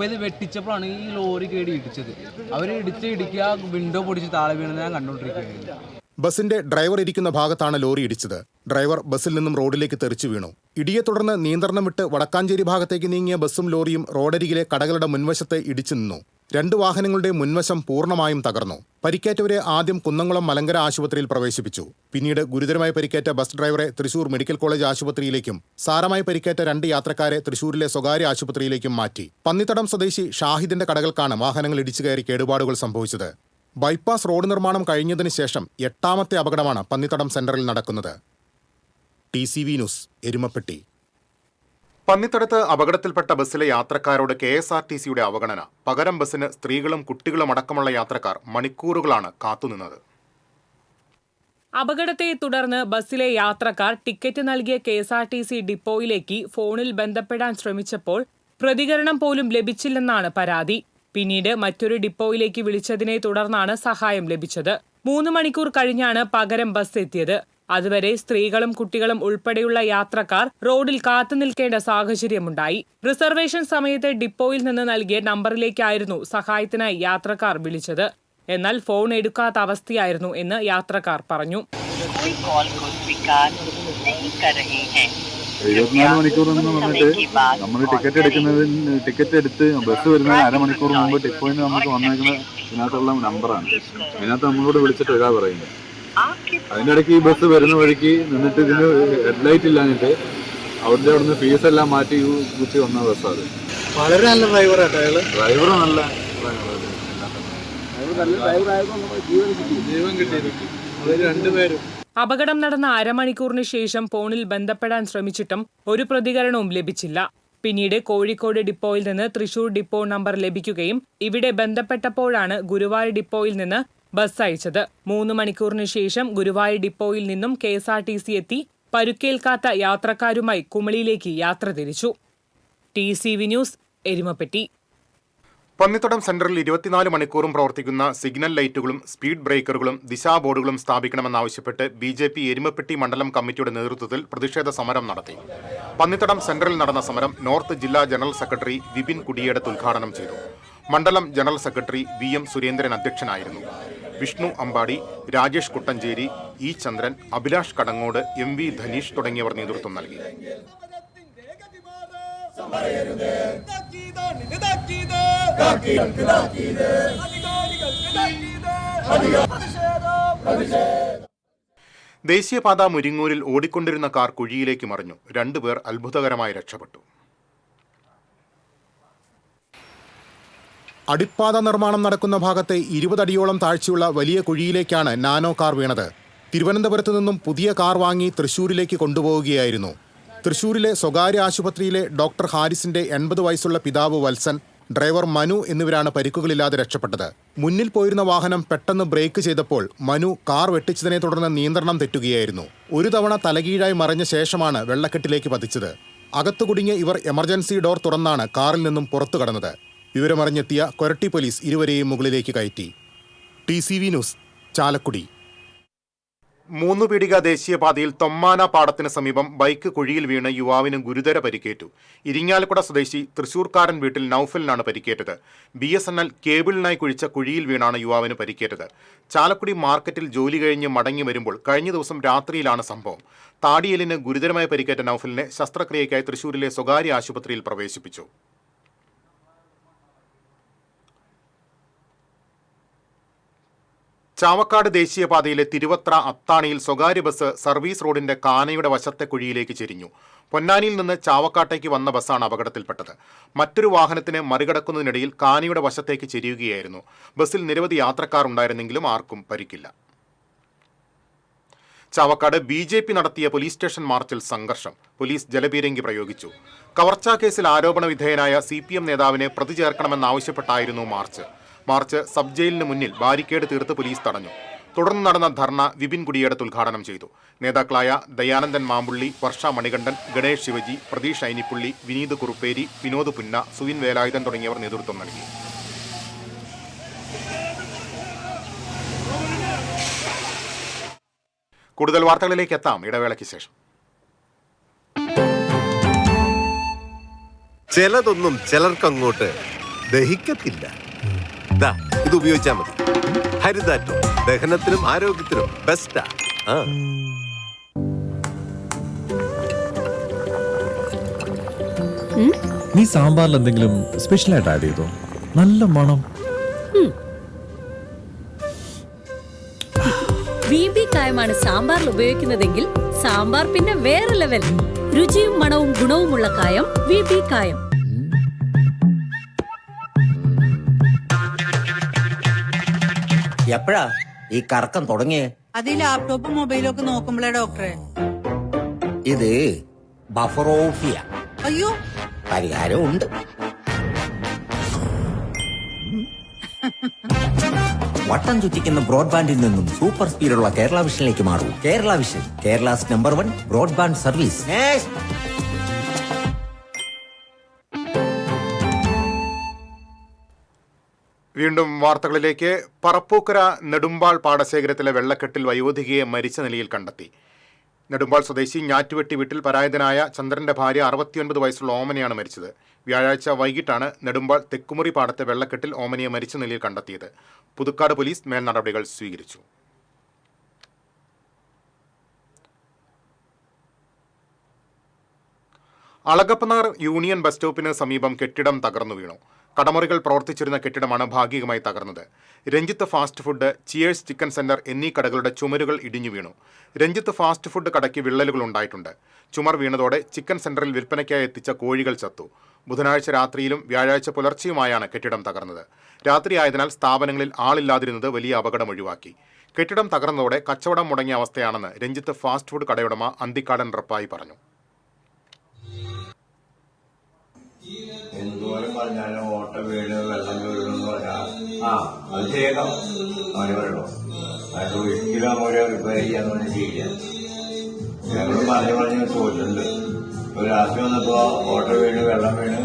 ചെയ്ത് വെട്ടിച്ചപ്പോഴാണ് ഈ ലോറി കേടി ഇടിച്ചത്. അവർ ഇടിക്കുക വിൻഡോ പൊടിച്ച് താഴെ വീണെന്ന് ഞാൻ കണ്ടുകൊണ്ടിരിക്കുകയായിരുന്നു. ബസിന്റെ ഡ്രൈവർ ഇരിക്കുന്ന ഭാഗത്താണ് ലോറി ഇടിച്ചത്. ഡ്രൈവർ ബസ്സിൽ നിന്നും റോഡിലേക്ക് തെറിച്ചു വീണു. ഇടിയെ തുടർന്ന് നിയന്ത്രണം വിട്ട് വടക്കാഞ്ചേരി ഭാഗത്തേക്ക് നീങ്ങിയ ബസ്സും ലോറിയും റോഡരികിലെ കടകളുടെ മുൻവശത്തെ ഇടിച്ചു നിന്നു. 2 വാഹനങ്ങളുടെ മുൻവശം പൂർണ്ണമായും തകർന്നു. പരിക്കേറ്റവരെ ആദ്യം കുന്നംകുളം മലങ്കര ആശുപത്രിയിൽ പ്രവേശിപ്പിച്ചു. പിന്നീട് ഗുരുതരമായി പരിക്കേറ്റ ബസ് ഡ്രൈവറെ തൃശൂർ മെഡിക്കൽ കോളേജ് ആശുപത്രിയിലേക്കും സാരമായി പരിക്കേറ്റ 2 യാത്രക്കാരെ തൃശൂരിലെ സ്വകാര്യ ആശുപത്രിയിലേക്കും മാറ്റി. പന്നിത്തടം സ്വദേശി ഷാഹിദിന്റെ കടകൾക്കാണ് വാഹനങ്ങൾ ഇടിച്ചു കയറി കേടുപാടുകൾ സംഭവിച്ചത്. ബൈപ്പാസ് റോഡ് നിർമ്മാണം കഴിഞ്ഞതിന് ശേഷം 8ാമത്തെ അപകടമാണ് പന്നിത്തടം സെന്ററിൽ നടക്കുന്നത്. TCV news, Erumapetty. പന്നിത്തടത്ത് അപകടത്തിൽപ്പെട്ട ബസ്സിലെ യാത്രക്കാരോട് KSRTCയുടെ അവഗണന. പകരം ബസ്സിന് സ്ത്രീകളും കുട്ടികളും അടക്കമുള്ള യാത്രക്കാർ മണിക്കൂറുകളാണ് കാത്തുനിന്നത്. അപകടത്തെ തുടർന്ന് ബസ്സിലെ യാത്രക്കാർ ടിക്കറ്റ് നൽകിയ KSRTC ഡിപ്പോയിലേക്ക് ഫോണിൽ ബന്ധപ്പെടാൻ ശ്രമിച്ചപ്പോൾ പ്രതികരണം പോലും ലഭിച്ചില്ലെന്നാണ് പരാതി. പിന്നീട് മറ്റൊരു ഡിപ്പോയിലേക്ക് വിളിച്ചതിനെ തുടർന്നാണ് സഹായം ലഭിച്ചത്. 3 മണിക്കൂർ കഴിഞ്ഞാണ് പകരം ബസ് എത്തിയത്. അതുവരെ സ്ത്രീകളും കുട്ടികളും ഉൾപ്പെടെയുള്ള യാത്രക്കാർ റോഡിൽ കാത്തുനിൽക്കേണ്ട സാഹചര്യമുണ്ടായി. റിസർവേഷൻ സമയത്ത് ഡിപ്പോയിൽ നിന്ന് നൽകിയ നമ്പറിലേക്കായിരുന്നു സഹായത്തിനായി യാത്രക്കാർ വിളിച്ചത്. എന്നാൽ ഫോൺ എടുക്കാത്ത അവസ്ഥയായിരുന്നു എന്ന് യാത്രക്കാർ പറഞ്ഞു. 24 മണിക്കൂറെന്ന് പറഞ്ഞിട്ട് നമ്മൾ ടിക്കറ്റ് എടുത്ത് ബസ് വരുന്ന അരമണിക്കൂർ മുമ്പ് ടിപ്പോയിൽ നിന്ന് നമുക്ക് വന്നേക്കുന്ന ഇതിനകത്തുള്ള നമ്പറാണ്. അതിനകത്ത് നമ്മളോട് വിളിച്ചിട്ട് വരാ പറയുന്നത്. അതിൻ്റെ ഇടയ്ക്ക് ഈ ബസ് വരുന്ന വഴിക്ക് നിന്നിട്ട് ഇതിന് ഹെഡ്ലൈറ്റ് ഇല്ലാഞ്ഞിട്ട് അവിടെ നിന്ന് ഫീസ് എല്ലാം മാറ്റി കുത്തി വന്ന ബസ്സാണ്. വളരെ നല്ല ഡ്രൈവറാട്ടോ അയാള്. ഡ്രൈവർ നല്ല ജീവൻ കിട്ടിയിരിക്കും. അവർ 2 പേരും. അപകടം നടന്ന അരമണിക്കൂറിന് ശേഷം ഫോണിൽ ബന്ധപ്പെടാൻ ശ്രമിച്ചിട്ടും ഒരു പ്രതികരണവും ലഭിച്ചില്ല. പിന്നീട് കോഴിക്കോട് ഡിപ്പോയിൽ നിന്ന് തൃശൂർ ഡിപ്പോ നമ്പർ ലഭിക്കുകയും ഇവിടെ ബന്ധപ്പെട്ടപ്പോഴാണ് ഗുരുവായൂർ ഡിപ്പോയിൽ നിന്ന് ബസ് അയച്ചത്. 3 മണിക്കൂറിന് ശേഷം ഗുരുവായൂർ ഡിപ്പോയിൽ നിന്നും KSRTC എത്തി പരുക്കേൽക്കാത്ത യാത്രക്കാരുമായി കുമളിയിലേക്ക് യാത്ര തിരിച്ചു. TCV news, Erumapetty. പന്നിത്തടം സെന്ററിൽ 24 മണിക്കൂറും പ്രവർത്തിക്കുന്ന സിഗ്നൽ ലൈറ്റുകളും സ്പീഡ് ബ്രേക്കറുകളും ദിശാബോർഡുകളും സ്ഥാപിക്കണമെന്നാവശ്യപ്പെട്ട് BJP എരുമപ്പെട്ടി മണ്ഡലം കമ്മിറ്റിയുടെ നേതൃത്വത്തിൽ പ്രതിഷേധ സമരം നടത്തി. പന്നിത്തടം സെന്ററിൽ നടന്ന സമരം നോർത്ത് ജില്ലാ ജനറൽ സെക്രട്ടറി വിപിൻ കുടിയേടത്ത് ഉദ്ഘാടനം ചെയ്തു. മണ്ഡലം ജനറൽ സെക്രട്ടറി VM സുരേന്ദ്രൻ അധ്യക്ഷനായിരുന്നു. വിഷ്ണു അമ്പാടി, രാജേഷ് കുട്ടഞ്ചേരി, ഇ ചന്ദ്രൻ, അഭിലാഷ് കടങ്ങോട്, MV ധനീഷ് തുടങ്ങിയവർ നേതൃത്വം നൽകി. ദേശീയപാത മുരിങ്ങൂരിൽ ഓടിക്കൊണ്ടിരുന്ന കാർ കുഴിയിലേക്ക് മറിഞ്ഞു. 2 പേർ അത്ഭുതകരമായി രക്ഷപ്പെട്ടു. അടിപ്പാത നിർമ്മാണം നടക്കുന്ന ഭാഗത്തെ 20 അടിയോളം താഴ്ചയുള്ള വലിയ കുഴിയിലേക്കാണ് നാനോ കാർ വീണത്. തിരുവനന്തപുരത്ത് നിന്നും പുതിയ കാർ വാങ്ങി തൃശൂരിലേക്ക് കൊണ്ടുപോവുകയായിരുന്നു. തൃശൂരിലെ സ്വകാര്യ ആശുപത്രിയിലെ ഡോക്ടർ ഹാരിസിന്റെ 80 വയസ്സുള്ള പിതാവ് വത്സൻ, ഡ്രൈവർ മനു എന്നിവരാണ് പരിക്കുകളില്ലാതെ രക്ഷപ്പെട്ടത്. മുന്നിൽ പോയിരുന്ന വാഹനം പെട്ടെന്ന് ബ്രേക്ക് ചെയ്തപ്പോൾ മനു കാർ വെട്ടിച്ചതിനെ തുടർന്ന് നിയന്ത്രണം തെറ്റുകയായിരുന്നു. ഒരു തവണ തലകീഴായി മറിഞ്ഞ ശേഷമാണ് വെള്ളക്കെട്ടിലേക്ക് പതിച്ചത്. അകത്തു കുടുങ്ങിയ ഇവർ എമർജൻസി ഡോർ തുറന്നാണ് കാറിൽ നിന്നും പുറത്തു കടന്നത്. വിവരമറിഞ്ഞെത്തിയ കൊരട്ടി പോലീസ് ഇരുവരെയും മുകളിലേക്ക് കയറ്റി. TCV news, Chalakudy. 3 പീടിക ദേശീയപാതയിൽ തൊമ്മാന പാടത്തിന് സമീപം ബൈക്ക് കുഴിയിൽ വീണ് യുവാവിന് ഗുരുതര പരിക്കേറ്റു. ഇരിങ്ങാലക്കുട സ്വദേശി തൃശൂർക്കാരൻ വീട്ടിൽ നൌഫലിനാണ് പരിക്കേറ്റത്. BSNL കേബിളിനായി കുഴിച്ച കുഴിയിൽ വീണാണ് യുവാവിന് പരിക്കേറ്റത്. ചാലക്കുടി മാർക്കറ്റിൽ ജോലി കഴിഞ്ഞ് മടങ്ങി വരുമ്പോൾ കഴിഞ്ഞ ദിവസം രാത്രിയിലാണ് സംഭവം. താടിയെല്ലിന് ഗുരുതരമായി പരിക്കേറ്റ നൌഫലിനെ ശസ്ത്രക്രിയയ്ക്കായി തൃശൂരിലെ സ്വകാര്യ ആശുപത്രിയിൽ പ്രവേശിപ്പിച്ചു. ചാവക്കാട് ദേശീയപാതയിലെ തിരുവത്ര അത്താണിയിൽ സ്വകാര്യ ബസ് സർവീസ് റോഡിന്റെ കാനയുടെ വശത്തെ കുഴിയിലേക്ക് ചെരിഞ്ഞു. പൊന്നാനിയിൽ നിന്ന് ചാവക്കാട്ടേക്ക് വന്ന ബസ്സാണ് അപകടത്തിൽപ്പെട്ടത്. മറ്റൊരു വാഹനത്തിന് മറികടക്കുന്നതിനിടയിൽ കാനയുടെ വശത്തേക്ക് ചെരിയുകയായിരുന്നു. ബസ്സിൽ നിരവധി യാത്രക്കാർ ഉണ്ടായിരുന്നെങ്കിലും ആർക്കും പരിക്കില്ല. ചാവക്കാട് BJP നടത്തിയ പോലീസ് സ്റ്റേഷൻ മാർച്ചിൽ സംഘർഷം. പോലീസ് ജലപീരങ്കി പ്രയോഗിച്ചു. കവർച്ചാ കേസിൽ ആരോപണ വിധേയനായ CPM നേതാവിനെ പ്രതി ചേർക്കണമെന്നാവശ്യപ്പെട്ടായിരുന്നു മാർച്ച് സബ് ജയിലിന് മുന്നിൽ ബാരിക്കേഡ് തീർത്ത് പോലീസ് തടഞ്ഞു. തുടർന്ന് നടന്ന ധർണ വിപിൻ കുടിയേടത്ത് ഉദ്ഘാടനം ചെയ്തു. നേതാക്കളായ ദയാനന്ദൻ മാമ്പുള്ളി, വർഷ മണികണ്ഠൻ, ഗണേഷ് ശിവജി, പ്രതീഷ് ഐനിപ്പുള്ളി, വിനീത് കുറുപ്പേരി, വിനോദ് പുന്ന, സുവിൻ വേലായുധൻ തുടങ്ങിയവർ നേതൃത്വം നൽകി. കൂടുതൽ വാർത്തകളിലേക്ക് എത്താം ഇടവേളയ്ക്ക് ശേഷം. ചിലതൊന്നും ചിലർക്കങ്ങോട്ട് ദഹിക്കത്തില്ല. ഇത് ഉപയോഗിച്ചാൽ മതി. ഹരിതാറ്റോ ദഹനത്തിനും ആരോഗ്യത്തിനും ബെസ്റ്റാ. നീ സാമ്പാറിൽ എന്തെങ്കിലും സ്പെഷ്യൽ ആയിട്ട് ആഡ് ചെയ്തോ? നല്ല മണം. VB കായമാണ് സാമ്പാറിൽ ഉപയോഗിക്കുന്നതെങ്കിൽ സാമ്പാർ പിന്നെ വേറെ ലെവൽ. രുചിയും മണവും ഗുണവുമുള്ള കായം VB കായം. എപ്പോഴാ ഈ കറക്കം തുടങ്ങിയേ? അത് ഈ ലാപ്ടോപ്പും മൊബൈലും ഒക്കെ നോക്കുമ്പോഴേ ഡോക്ടറെ. ഇത് ബഫറോഫിയ. അയ്യോ, പരിഹാരമുണ്ട്. വട്ടം ചുറ്റിക്കുന്ന ബ്രോഡ്ബാൻഡിൽ നിന്നും സൂപ്പർ സ്പീഡുള്ള കേരള വിഷനിലേക്ക് മാറൂ. Kerala vision, Kerala's number 1 broadband service. വീണ്ടും വാർത്തകളിലേക്ക്. പറപ്പൂക്കര നെടുമ്പാൾ പാടശേഖരത്തിലെ വെള്ളക്കെട്ടിൽ വയോധികയെ മരിച്ച നിലയിൽ കണ്ടെത്തി. നെടുമ്പാൾ സ്വദേശി ഞാറ്റുവെട്ടി വീട്ടിൽ പരായതനായ ചന്ദ്രന്റെ ഭാര്യ 69 വയസ്സുള്ള ഓമനയാണ് മരിച്ചത്. വ്യാഴാഴ്ച വൈകിട്ടാണ് നെടുമ്പാൾ തെക്കുമുറി പാടത്തെ വെള്ളക്കെട്ടിൽ ഓമനയെ മരിച്ച നിലയിൽ കണ്ടെത്തിയത്. പുതുക്കാട് പോലീസ് മേൽ നടപടികൾ സ്വീകരിച്ചു. അളഗപ്പനഗർ യൂണിയൻ ബസ് സ്റ്റോപ്പിന് സമീപം കെട്ടിടം തകർന്നു വീണു. കടമുറികൾ പ്രവർത്തിച്ചിരുന്ന കെട്ടിടമാണ് ഭാഗികമായി തകർന്നത്. Ranjith fast food, cheers chicken centre എന്നീ കടകളുടെ ചുമരുകൾ ഇടിഞ്ഞു വീണു. രഞ്ജിത്ത് ഫാസ്റ്റ് ഫുഡ് കടയ്ക്ക് വിള്ളലുകൾ ഉണ്ടായിട്ടുണ്ട്. ചുമർ വീണതോടെ ചിക്കൻ സെന്ററിൽ വിൽപ്പനയ്ക്കായി എത്തിച്ച കോഴികൾ ചത്തു. ബുധനാഴ്ച രാത്രിയിലും വ്യാഴാഴ്ച പുലർച്ചെയുമായാണ് കെട്ടിടം തകർന്നത്. രാത്രിയായതിനാൽ സ്ഥാപനങ്ങളിൽ ആളില്ലാതിരുന്നത് വലിയ അപകടം ഒഴിവാക്കി. കെട്ടിടം തകർന്നതോടെ കച്ചവടം മുടങ്ങിയ അവസ്ഥയാണെന്ന് രഞ്ജിത്ത് ഫാസ്റ്റ് ഫുഡ് കടയുടമ അന്തിക്കാടൻ റപ്പായി പറഞ്ഞു. എന്തോരം പറഞ്ഞാലും ഓട്ട വീണ് വെള്ളം വീഴുന്നു പറഞ്ഞാൽ അത് ചെയ്യണം. അവന് പറയണോ അത് ഒരിക്കലും അവരെ റിപ്പയർ ചെയ്യാനൊന്നും ചെയ്യില്ല. ഞങ്ങൾ പറഞ്ഞ് ചോദിച്ചിട്ടുണ്ട്. ഒരു രാത്രി വന്നപ്പോ ഓട്ട വീണ് വെള്ളം വീണ്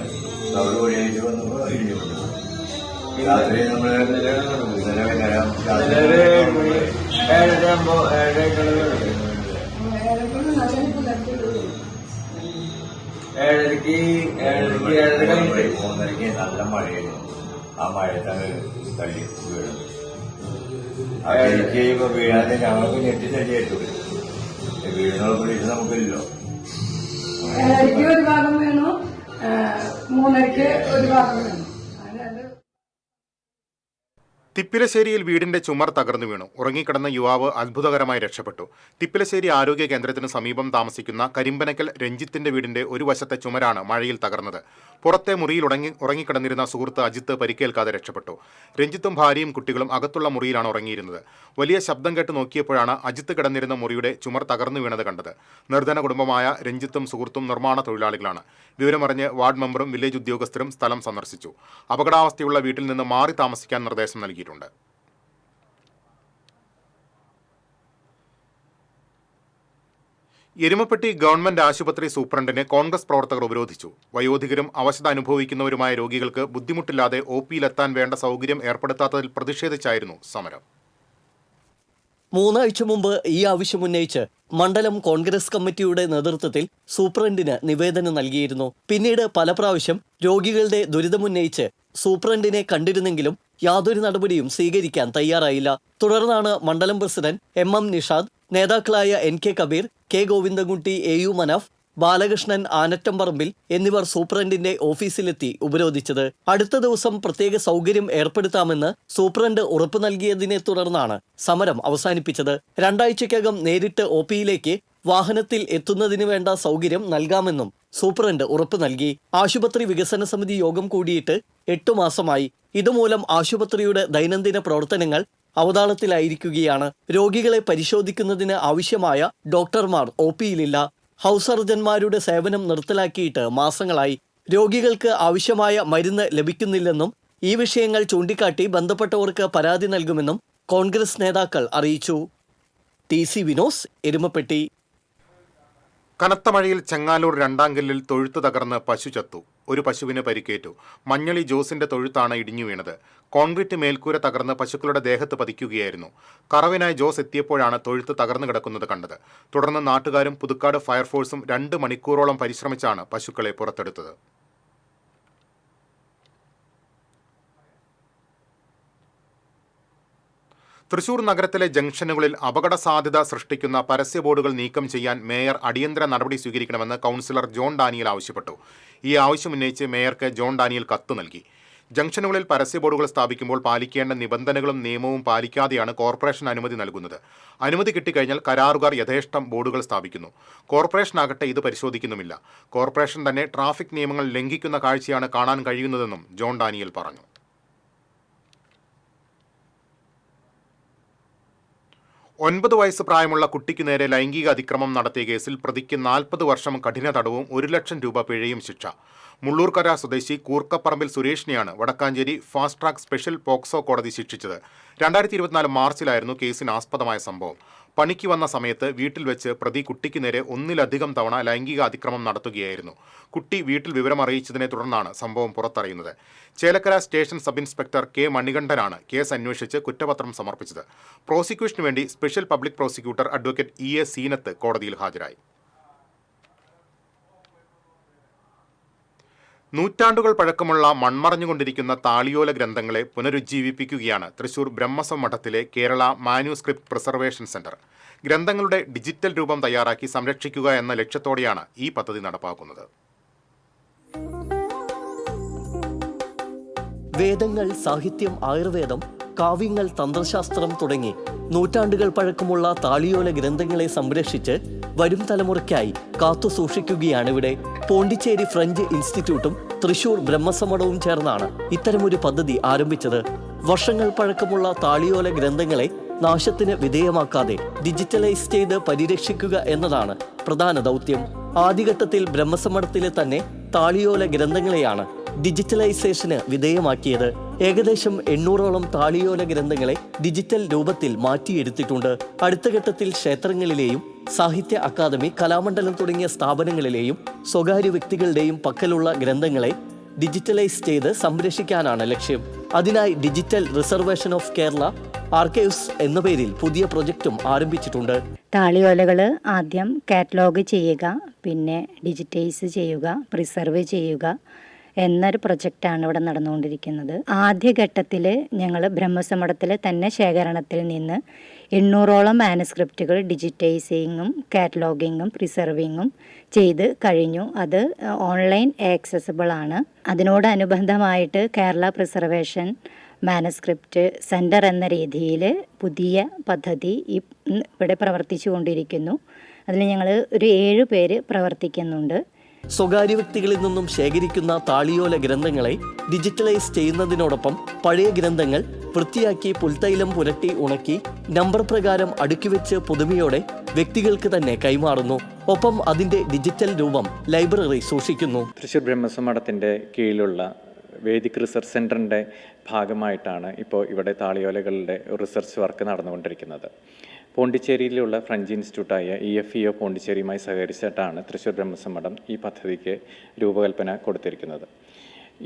അവിടെ ഒഴിച്ചു വന്നപ്പോ ഇടിഞ്ഞു കൊണ്ടു. രാത്രി നമ്മള് മൂന്നരക്ക് നല്ല മഴയായിരുന്നു. ആ മഴത്താണ് തള്ളി വീഴും. എനിക്ക് ഇപ്പൊ വീഴാതെ ഞങ്ങൾക്ക് ഞെട്ടി ശരിയായിട്ടു വീടിനോട് വീട് നമുക്കില്ലല്ലോ. ഒരു ഭാഗം വേണോ 3:30 ഒരു ഭാഗം വേണം. തിപ്പിലശ്ശേരിയിൽ വീടിന്റെ ചുമർ തകർന്നു വീണു. ഉറങ്ങിക്കിടന്ന യുവാവ് അത്ഭുതകരമായി രക്ഷപ്പെട്ടു. തിപ്പിലശ്ശേരി ആരോഗ്യ കേന്ദ്രത്തിന് സമീപം താമസിക്കുന്ന കരിമ്പനക്കൽ രഞ്ജിത്തിന്റെ വീടിന്റെ ഒരു വശത്തെ ചുമരാണ് മഴയിൽ തകർന്നത്. പുറത്തെ മുറിയിൽ ഉറങ്ങിക്കിടന്നിരുന്ന സുഹൃത്ത് അജിത്ത് പരിക്കേൽക്കാതെ രക്ഷപ്പെട്ടു. രഞ്ജിത്തും ഭാര്യയും കുട്ടികളും അകത്തുള്ള മുറിയിലാണ് ഉറങ്ങിയിരുന്നത്. വലിയ ശബ്ദം കേട്ട് നോക്കിയപ്പോഴാണ് അജിത്ത് കിടന്നിരുന്ന മുറിയുടെ ചുമർ തകർന്നു വീണത് കണ്ടത്. നിർധന കുടുംബമായ രഞ്ജിത്തും സുഹൃത്തും നിർമ്മാണ തൊഴിലാളികളാണ്. വിവരമറിഞ്ഞ് വാർഡ് മെമ്പറും വില്ലേജ് ഉദ്യോഗസ്ഥരും സ്ഥലം സന്ദർശിച്ചു. അപകടാവസ്ഥയുള്ള വീട്ടിൽ നിന്ന് മാറി താമസിക്കാൻ നിർദ്ദേശം നൽകിയിട്ടുണ്ട്. എരുമപ്പെട്ടി ഗവൺമെന്റ് ആശുപത്രി സൂപ്രണ്ടിനെ കോൺഗ്രസ് പ്രവർത്തകർ ഉപരോധിച്ചു. വയോധികരും അവശത അനുഭവിക്കുന്നവരുമായ രോഗികൾക്ക് ബുദ്ധിമുട്ടില്ലാതെ ഒപിയിലെത്താൻ വേണ്ട സൗകര്യം ഏർപ്പെടുത്താത്തതിൽ പ്രതിഷേധിച്ചായിരുന്നു സമരം. 3 ആഴ്ച മുമ്പ് ഈ ആവശ്യമുന്നയിച്ച് മണ്ഡലം കോൺഗ്രസ് കമ്മിറ്റിയുടെ നേതൃത്വത്തിൽ സൂപ്രണ്ടിന് നിവേദനം നൽകിയിരുന്നു. പിന്നീട് പല പ്രാവശ്യം രോഗികളുടെ ദുരിതമുന്നയിച്ച് സൂപ്രണ്ടിനെ കണ്ടിരുന്നെങ്കിലും യാതൊരു നടപടിയും സ്വീകരിക്കാൻ തയ്യാറായില്ല. തുടർന്നാണ് മണ്ഡലം പ്രസിഡന്റ് MM നിഷാദ്, നേതാക്കളായ NK Kabir, K Govindankutty, AU Manaf, Balakrishnan ആനറ്റംപറമ്പിൽ എന്നിവർ സൂപ്രണ്ടിന്റെ ഓഫീസിലെത്തി ഉപരോധിച്ചത്. അടുത്ത ദിവസം പ്രത്യേക സൗകര്യം ഏർപ്പെടുത്താമെന്ന് സൂപ്രണ്ട് ഉറപ്പു നൽകിയതിനെ തുടർന്നാണ് സമരം അവസാനിപ്പിച്ചത്. 2 ആഴ്ചയ്ക്കകം നേരിട്ട് OPയിലേക്ക് വാഹനത്തിൽ എത്തുന്നതിന് വേണ്ട സൗകര്യം നൽകാമെന്നും സൂപ്രണ്ട് ഉറപ്പു നൽകി. ആശുപത്രി വികസന സമിതി യോഗം കൂടിയിട്ട് 8 മാസമായി. ഇതുമൂലം ആശുപത്രിയുടെ ദൈനംദിന പ്രവർത്തനങ്ങൾ അവതാളത്തിലായിരിക്കുകയാണ്. രോഗികളെ പരിശോധിക്കുന്നതിന് ആവശ്യമായ ഡോക്ടർമാർ OPയിലില്ല. ഹൗസ് സർജന്മാരുടെ സേവനം നിർത്തലാക്കിയിട്ട് മാസങ്ങളായി. രോഗികൾക്ക് ആവശ്യമായ മരുന്ന് ലഭിക്കുന്നില്ലെന്നും ഈ വിഷയങ്ങൾ ചൂണ്ടിക്കാട്ടി ബന്ധപ്പെട്ടവർക്ക് പരാതി നൽകുമെന്നും കോൺഗ്രസ് നേതാക്കൾ അറിയിച്ചു. TC വിനോസ്, എരുമപ്പെട്ടി. കനത്ത മഴയിൽ ചെങ്ങാലൂർ രണ്ടാങ്കല്ലിൽ തൊഴുത്ത് തകർന്ന് പശു ചത്തു. ഒരു പശുവിന് പരിക്കേറ്റു. മഞ്ഞളി ജോസിന്റെ തൊഴുത്താണ് ഇടിഞ്ഞു വീണത്. കോൺക്രീറ്റ് മേൽക്കൂര തകർന്ന് പശുക്കളുടെ ദേഹത്ത് പതിക്കുകയായിരുന്നു. കറവിനായി ജോസ് എത്തിയപ്പോഴാണ് തൊഴുത്ത് തകർന്നു കിടക്കുന്നത് കണ്ടത്. തുടർന്ന് നാട്ടുകാരും പുതുക്കാട് ഫയർഫോഴ്സും 2 മണിക്കൂറോളം പരിശ്രമിച്ചാണ് പശുക്കളെ പുറത്തെടുത്തത്. തൃശൂർ നഗരത്തിലെ ജംഗ്ഷനുകളിൽ അപകട സാധ്യത സൃഷ്ടിക്കുന്ന പരസ്യ ബോർഡുകൾ നീക്കം ചെയ്യാൻ മേയർ അടിയന്തര നടപടി സ്വീകരിക്കണമെന്ന് കൗൺസിലർ ജോൺ ഡാനിയൽ ആവശ്യപ്പെട്ടു. ഈ ആവശ്യമുന്നയിച്ച് മേയർക്ക് ജോൺ ഡാനിയൽ കത്ത് നൽകി. ജംഗ്ഷനുകളിൽ പരസ്യ ബോർഡുകൾ സ്ഥാപിക്കുമ്പോൾ പാലിക്കേണ്ട നിബന്ധനകളും നിയമവും പാലിക്കാതെയാണ് കോർപ്പറേഷൻ അനുമതി നൽകുന്നത്. അനുമതി കിട്ടിക്കഴിഞ്ഞാൽ കരാറുകാർ യഥേഷ്ടം ബോർഡുകൾ സ്ഥാപിക്കുന്നു. കോർപ്പറേഷനാകട്ടെ ഇത് പരിശോധിക്കുന്നുമില്ല. കോർപ്പറേഷൻ തന്നെ ട്രാഫിക് നിയമങ്ങൾ ലംഘിക്കുന്ന കാഴ്ചയാണ് കാണാൻ കഴിയുന്നതെന്നും ജോൺ ഡാനിയൽ പറഞ്ഞു. 9 വയസ്സ് പ്രായമുള്ള കുട്ടിക്ക് നേരെ ലൈംഗിക അതിക്രമം നടത്തിയ കേസിൽ പ്രതിക്ക് 40 വർഷം കഠിന തടവും 1 ലക്ഷം രൂപ പിഴയും ശിക്ഷ. മുള്ളൂർക്കര സ്വദേശി കൂർക്കപ്പറമ്പിൽ സുരേഷിനെയാണ് Vadakkanchery fast track special POCSO കോടതി ശിക്ഷിച്ചത്. 2024 മാർച്ചിലായിരുന്നു കേസിനാസ്പദമായ സംഭവം. പണിക്ക് വന്ന സമയത്ത് വീട്ടിൽ വെച്ച് പ്രതി കുട്ടിക്ക് നേരെ 1-ലധികം തവണ ലൈംഗിക അതിക്രമം നടത്തുകയായിരുന്നു. കുട്ടി വീട്ടിൽ വിവരമറിയിച്ചതിനെ തുടർന്നാണ് സംഭവം പുറത്തറിയുന്നത്. Chelakkara station sub inspector K മണികണ്ഠനാണ് കേസ് അന്വേഷിച്ച് കുറ്റപത്രം സമർപ്പിച്ചത്. പ്രോസിക്യൂഷനു വേണ്ടി special public prosecutor advocate EA Seenath കോടതിയിൽ ഹാജരായി. നൂറ്റാണ്ടുകൾ പഴക്കമുള്ള മൺമറഞ്ഞുകൊണ്ടിരിക്കുന്ന താളിയോല ഗ്രന്ഥങ്ങളെ പുനരുജ്ജീവിപ്പിക്കുകയാണ് തൃശൂർ ബ്രഹ്മസ്വം മഠത്തിലെ കേരള മാന്യൂസ്ക്രിപ്റ്റ് പ്രിസർവേഷൻ സെന്റർ. ഗ്രന്ഥങ്ങളുടെ ഡിജിറ്റൽ രൂപം തയ്യാറാക്കി സംരക്ഷിക്കുക എന്ന ലക്ഷ്യത്തോടെയാണ് ഈ പദ്ധതി നടപ്പാക്കുന്നത്. വേദങ്ങൾ, സാഹിത്യം, ആയുർവേദം, കാവ്യങ്ങൾ, തന്ത്രശാസ്ത്രം തുടങ്ങി നൂറ്റാണ്ടുകൾ പഴക്കമുള്ള താളിയോല ഗ്രന്ഥങ്ങളെ സംരക്ഷിച്ച് വരും തലമുറയ്ക്കായി കാത്തു സൂക്ഷിക്കുകയാണിവിടെ. പോണ്ടിച്ചേരി ഫ്രഞ്ച് ഇൻസ്റ്റിറ്റ്യൂട്ടും തൃശൂർ ബ്രഹ്മസമഠവും ചേർന്നാണ് ഇത്തരമൊരു പദ്ധതി ആരംഭിച്ചത്. വർഷങ്ങൾ പഴക്കമുള്ള താളിയോല ഗ്രന്ഥങ്ങളെ നാശത്തിന് വിധേയമാക്കാതെ ഡിജിറ്റലൈസ് ചെയ്ത് പരിരക്ഷിക്കുക എന്നതാണ് പ്രധാന ദൗത്യം. ആദ്യഘട്ടത്തിൽ ബ്രഹ്മസമഠത്തിലെ തന്നെ താളിയോല ഗ്രന്ഥങ്ങളെയാണ് ഡിജിറ്റലൈസേഷന് വിധേയമാക്കിയത്. ഏകദേശം 800ഓളം താളിയോല ഗ്രന്ഥങ്ങളെ ഡിജിറ്റൽ രൂപത്തിൽ മാറ്റിയെടുത്തിട്ടുണ്ട്. അടുത്ത ഘട്ടത്തിൽ ക്ഷേത്രങ്ങളിലെയും സാഹിത്യ അക്കാദമി, കലാമണ്ഡലം തുടങ്ങിയ സ്ഥാപനങ്ങളിലെയും സ്വകാര്യ വ്യക്തികളുടെയും പക്കലുള്ള ഗ്രന്ഥങ്ങളെ ഡിജിറ്റലൈസ് ചെയ്ത് സംരക്ഷിക്കാനാണ് ലക്ഷ്യം. അതിനായി digital reservation of Kerala archives എന്ന പേരിൽ പുതിയ പ്രൊജക്റ്റും ആരംഭിച്ചിട്ടുണ്ട്. താളിയോലകൾ ആദ്യം കാറ്റലോഗ് ചെയ്യുക, പിന്നെ ഡിജിറ്റൈസ് ചെയ്യുക, പ്രിസർവ് ചെയ്യുക, എന്നൊരു പ്രൊജക്റ്റാണ് ഇവിടെ നടന്നുകൊണ്ടിരിക്കുന്നത്. ആദ്യഘട്ടത്തിൽ ഞങ്ങൾ ബ്രഹ്മസമഠത്തിൽ തന്നെ ശേഖരണത്തിൽ നിന്ന് 800ഓളം മാനുസ്ക്രിപ്റ്റുകൾ ഡിജിറ്റൈസിങ്ങും കാറ്റലോഗിങ്ങും പ്രിസർവിങ്ങും ചെയ്ത് കഴിഞ്ഞു. അത് ഓൺലൈൻ ആക്സസിബിൾ ആണ്. അതിനോടനുബന്ധമായിട്ട് കേരള പ്രിസർവേഷൻ മാനുസ്ക്രിപ്റ്റ് സെൻറ്റർ എന്ന രീതിയിൽ പുതിയ പദ്ധതി ഇവിടെ പ്രവർത്തിച്ചു കൊണ്ടിരിക്കുന്നു. അതിൽ ഞങ്ങൾ ഒരു 7 പേര് പ്രവർത്തിക്കുന്നുണ്ട്. സ്വകാര്യ വ്യക്തികളിൽ നിന്നും ശേഖരിക്കുന്ന താളിയോല ഗ്രന്ഥങ്ങളെ ഡിജിറ്റലൈസ് ചെയ്യുന്നതിനോടൊപ്പം പഴയ ഗ്രന്ഥങ്ങൾ വൃത്തിയാക്കി പുൽത്തൈലം പുരട്ടി ഉണക്കി നമ്പർ പ്രകാരം അടുക്കിവെച്ച് പുതുമയോടെ വ്യക്തികൾക്ക് തന്നെ കൈമാറുന്നു. ഒപ്പം അതിൻ്റെ ഡിജിറ്റൽ രൂപം ലൈബ്രറി സൂക്ഷിക്കുന്നു. തൃശ്ശൂർ ബ്രഹ്മസമഠത്തിൻ്റെ കീഴിലുള്ള വേദിക് റിസർച്ച് സെൻറ്ററിൻ്റെ ഭാഗമായിട്ടാണ് ഇപ്പോൾ ഇവിടെ താളിയോലകളുടെ റിസർച്ച് വർക്ക് നടന്നുകൊണ്ടിരിക്കുന്നത്. പോണ്ടിച്ചേരിയിലുള്ള ഫ്രഞ്ച് ഇൻസ്റ്റിറ്റ്യൂട്ടായ EFEO പോണ്ടിച്ചേരിയുമായി സഹകരിച്ചിട്ടാണ് തൃശ്ശൂർ ബ്രഹ്മസമഠം ഈ പദ്ധതിക്ക് രൂപകൽപ്പന കൊടുത്തിരിക്കുന്നത്.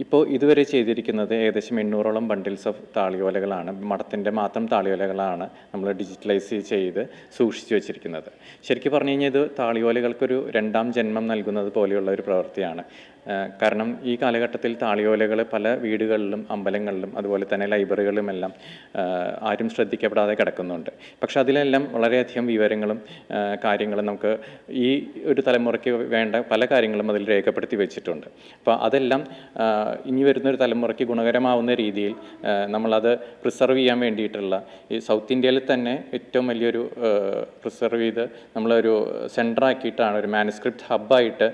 ഇപ്പോൾ ഇതുവരെ ചെയ്തിരിക്കുന്നത് ഏകദേശം 800ഓളം ബണ്ടിൽസ് ഓഫ് താളിയോലകളാണ്. മഠത്തിൻ്റെ മാത്രം താളിയോലകളാണ് നമ്മൾ ഡിജിറ്റലൈസ് ചെയ്ത് സൂക്ഷിച്ചു വച്ചിരിക്കുന്നത്. ശരിക്കും പറഞ്ഞു കഴിഞ്ഞാൽ ഇത് താളിയോലകൾക്കൊരു 2ാം ജന്മം നൽകുന്നത് പോലെയുള്ള ഒരു പ്രവൃത്തിയാണ്. കാരണം ഈ കാലഘട്ടത്തിൽ താളിയോലകൾ പല വീടുകളിലും അമ്പലങ്ങളിലും അതുപോലെ തന്നെ ലൈബ്രറികളിലുമെല്ലാം ആരും ശ്രദ്ധിക്കപ്പെടാതെ കിടക്കുന്നുണ്ട്. പക്ഷെ അതിലെല്ലാം വളരെയധികം വിവരങ്ങളും കാര്യങ്ങളും നമുക്ക് ഈ ഒരു തലമുറയ്ക്ക് വേണ്ട പല കാര്യങ്ങളും അതിൽ രേഖപ്പെടുത്തി വെച്ചിട്ടുണ്ട്. അപ്പോൾ അതെല്ലാം ഇനി വരുന്നൊരു തലമുറയ്ക്ക് ഗുണകരമാവുന്ന രീതിയിൽ നമ്മളത് പ്രിസർവ് ചെയ്യാൻ വേണ്ടിയിട്ടുള്ള ഈ സൗത്ത് ഇന്ത്യയിൽ തന്നെ ഏറ്റവും വലിയൊരു പ്രിസർവ് ചെയ്ത് നമ്മളൊരു സെൻറ്ററാക്കിയിട്ടാണ് ഒരു മാനുസ്ക്രിപ്റ്റ് ഹബ്ബായിട്ട്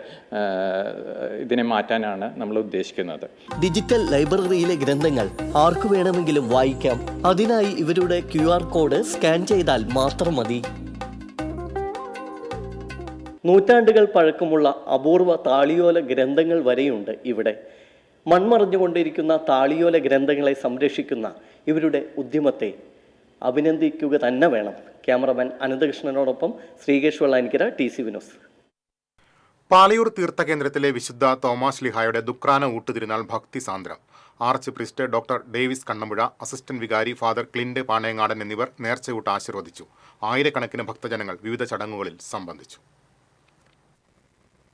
ഇതിനെ മാറ്റാനാണ് നമ്മൾ ഉദ്ദേശിക്കുന്നത്. ഡിജിറ്റൽ ലൈബ്രറിയിലെ ഗ്രന്ഥങ്ങൾ ആർക്കു വേണമെങ്കിലും വായിക്കാം. അതിനായി ഇവരുടെ QR കോഡ് സ്കാൻ ചെയ്താൽ മാത്രം മതി. നൂറ്റാണ്ടുകൾ പഴക്കമുള്ള അപൂർവ താളിയോല ഗ്രന്ഥങ്ങൾ വരെയുണ്ട് ഇവിടെ. മൺമറഞ്ഞുകൊണ്ടിരിക്കുന്ന താളിയോല ഗ്രന്ഥങ്ങളെ സംരക്ഷിക്കുന്ന ഇവരുടെ ഉദ്യമത്തെ അഭിനന്ദിക്കുക തന്നെ വേണം. ക്യാമറമാൻ അനന്തകൃഷ്ണനോടൊപ്പം ശ്രീകേഷ് വെള്ളാനിക്കര, TCV ന്യൂസ്. പാലയൂർ തീർത്ഥകേന്ദ്രത്തിലെ വിശുദ്ധ തോമാസ് ലീഹായുടെ ദുക്രാന ഊട്ടുതിരുനാൾ ഭക്തി സാന്ദ്രം. Arch priest doctor Davis Kannampuzha, assistant വികാരി ഫാദർ ക്ലിന്റ് പാണയങ്ങാടൻ എന്നിവർ നേർച്ചയൂട്ട് ആശീർവദിച്ചു. ആയിരക്കണക്കിന് ഭക്തജനങ്ങൾ വിവിധ ചടങ്ങുകളിൽ സംബന്ധിച്ചു.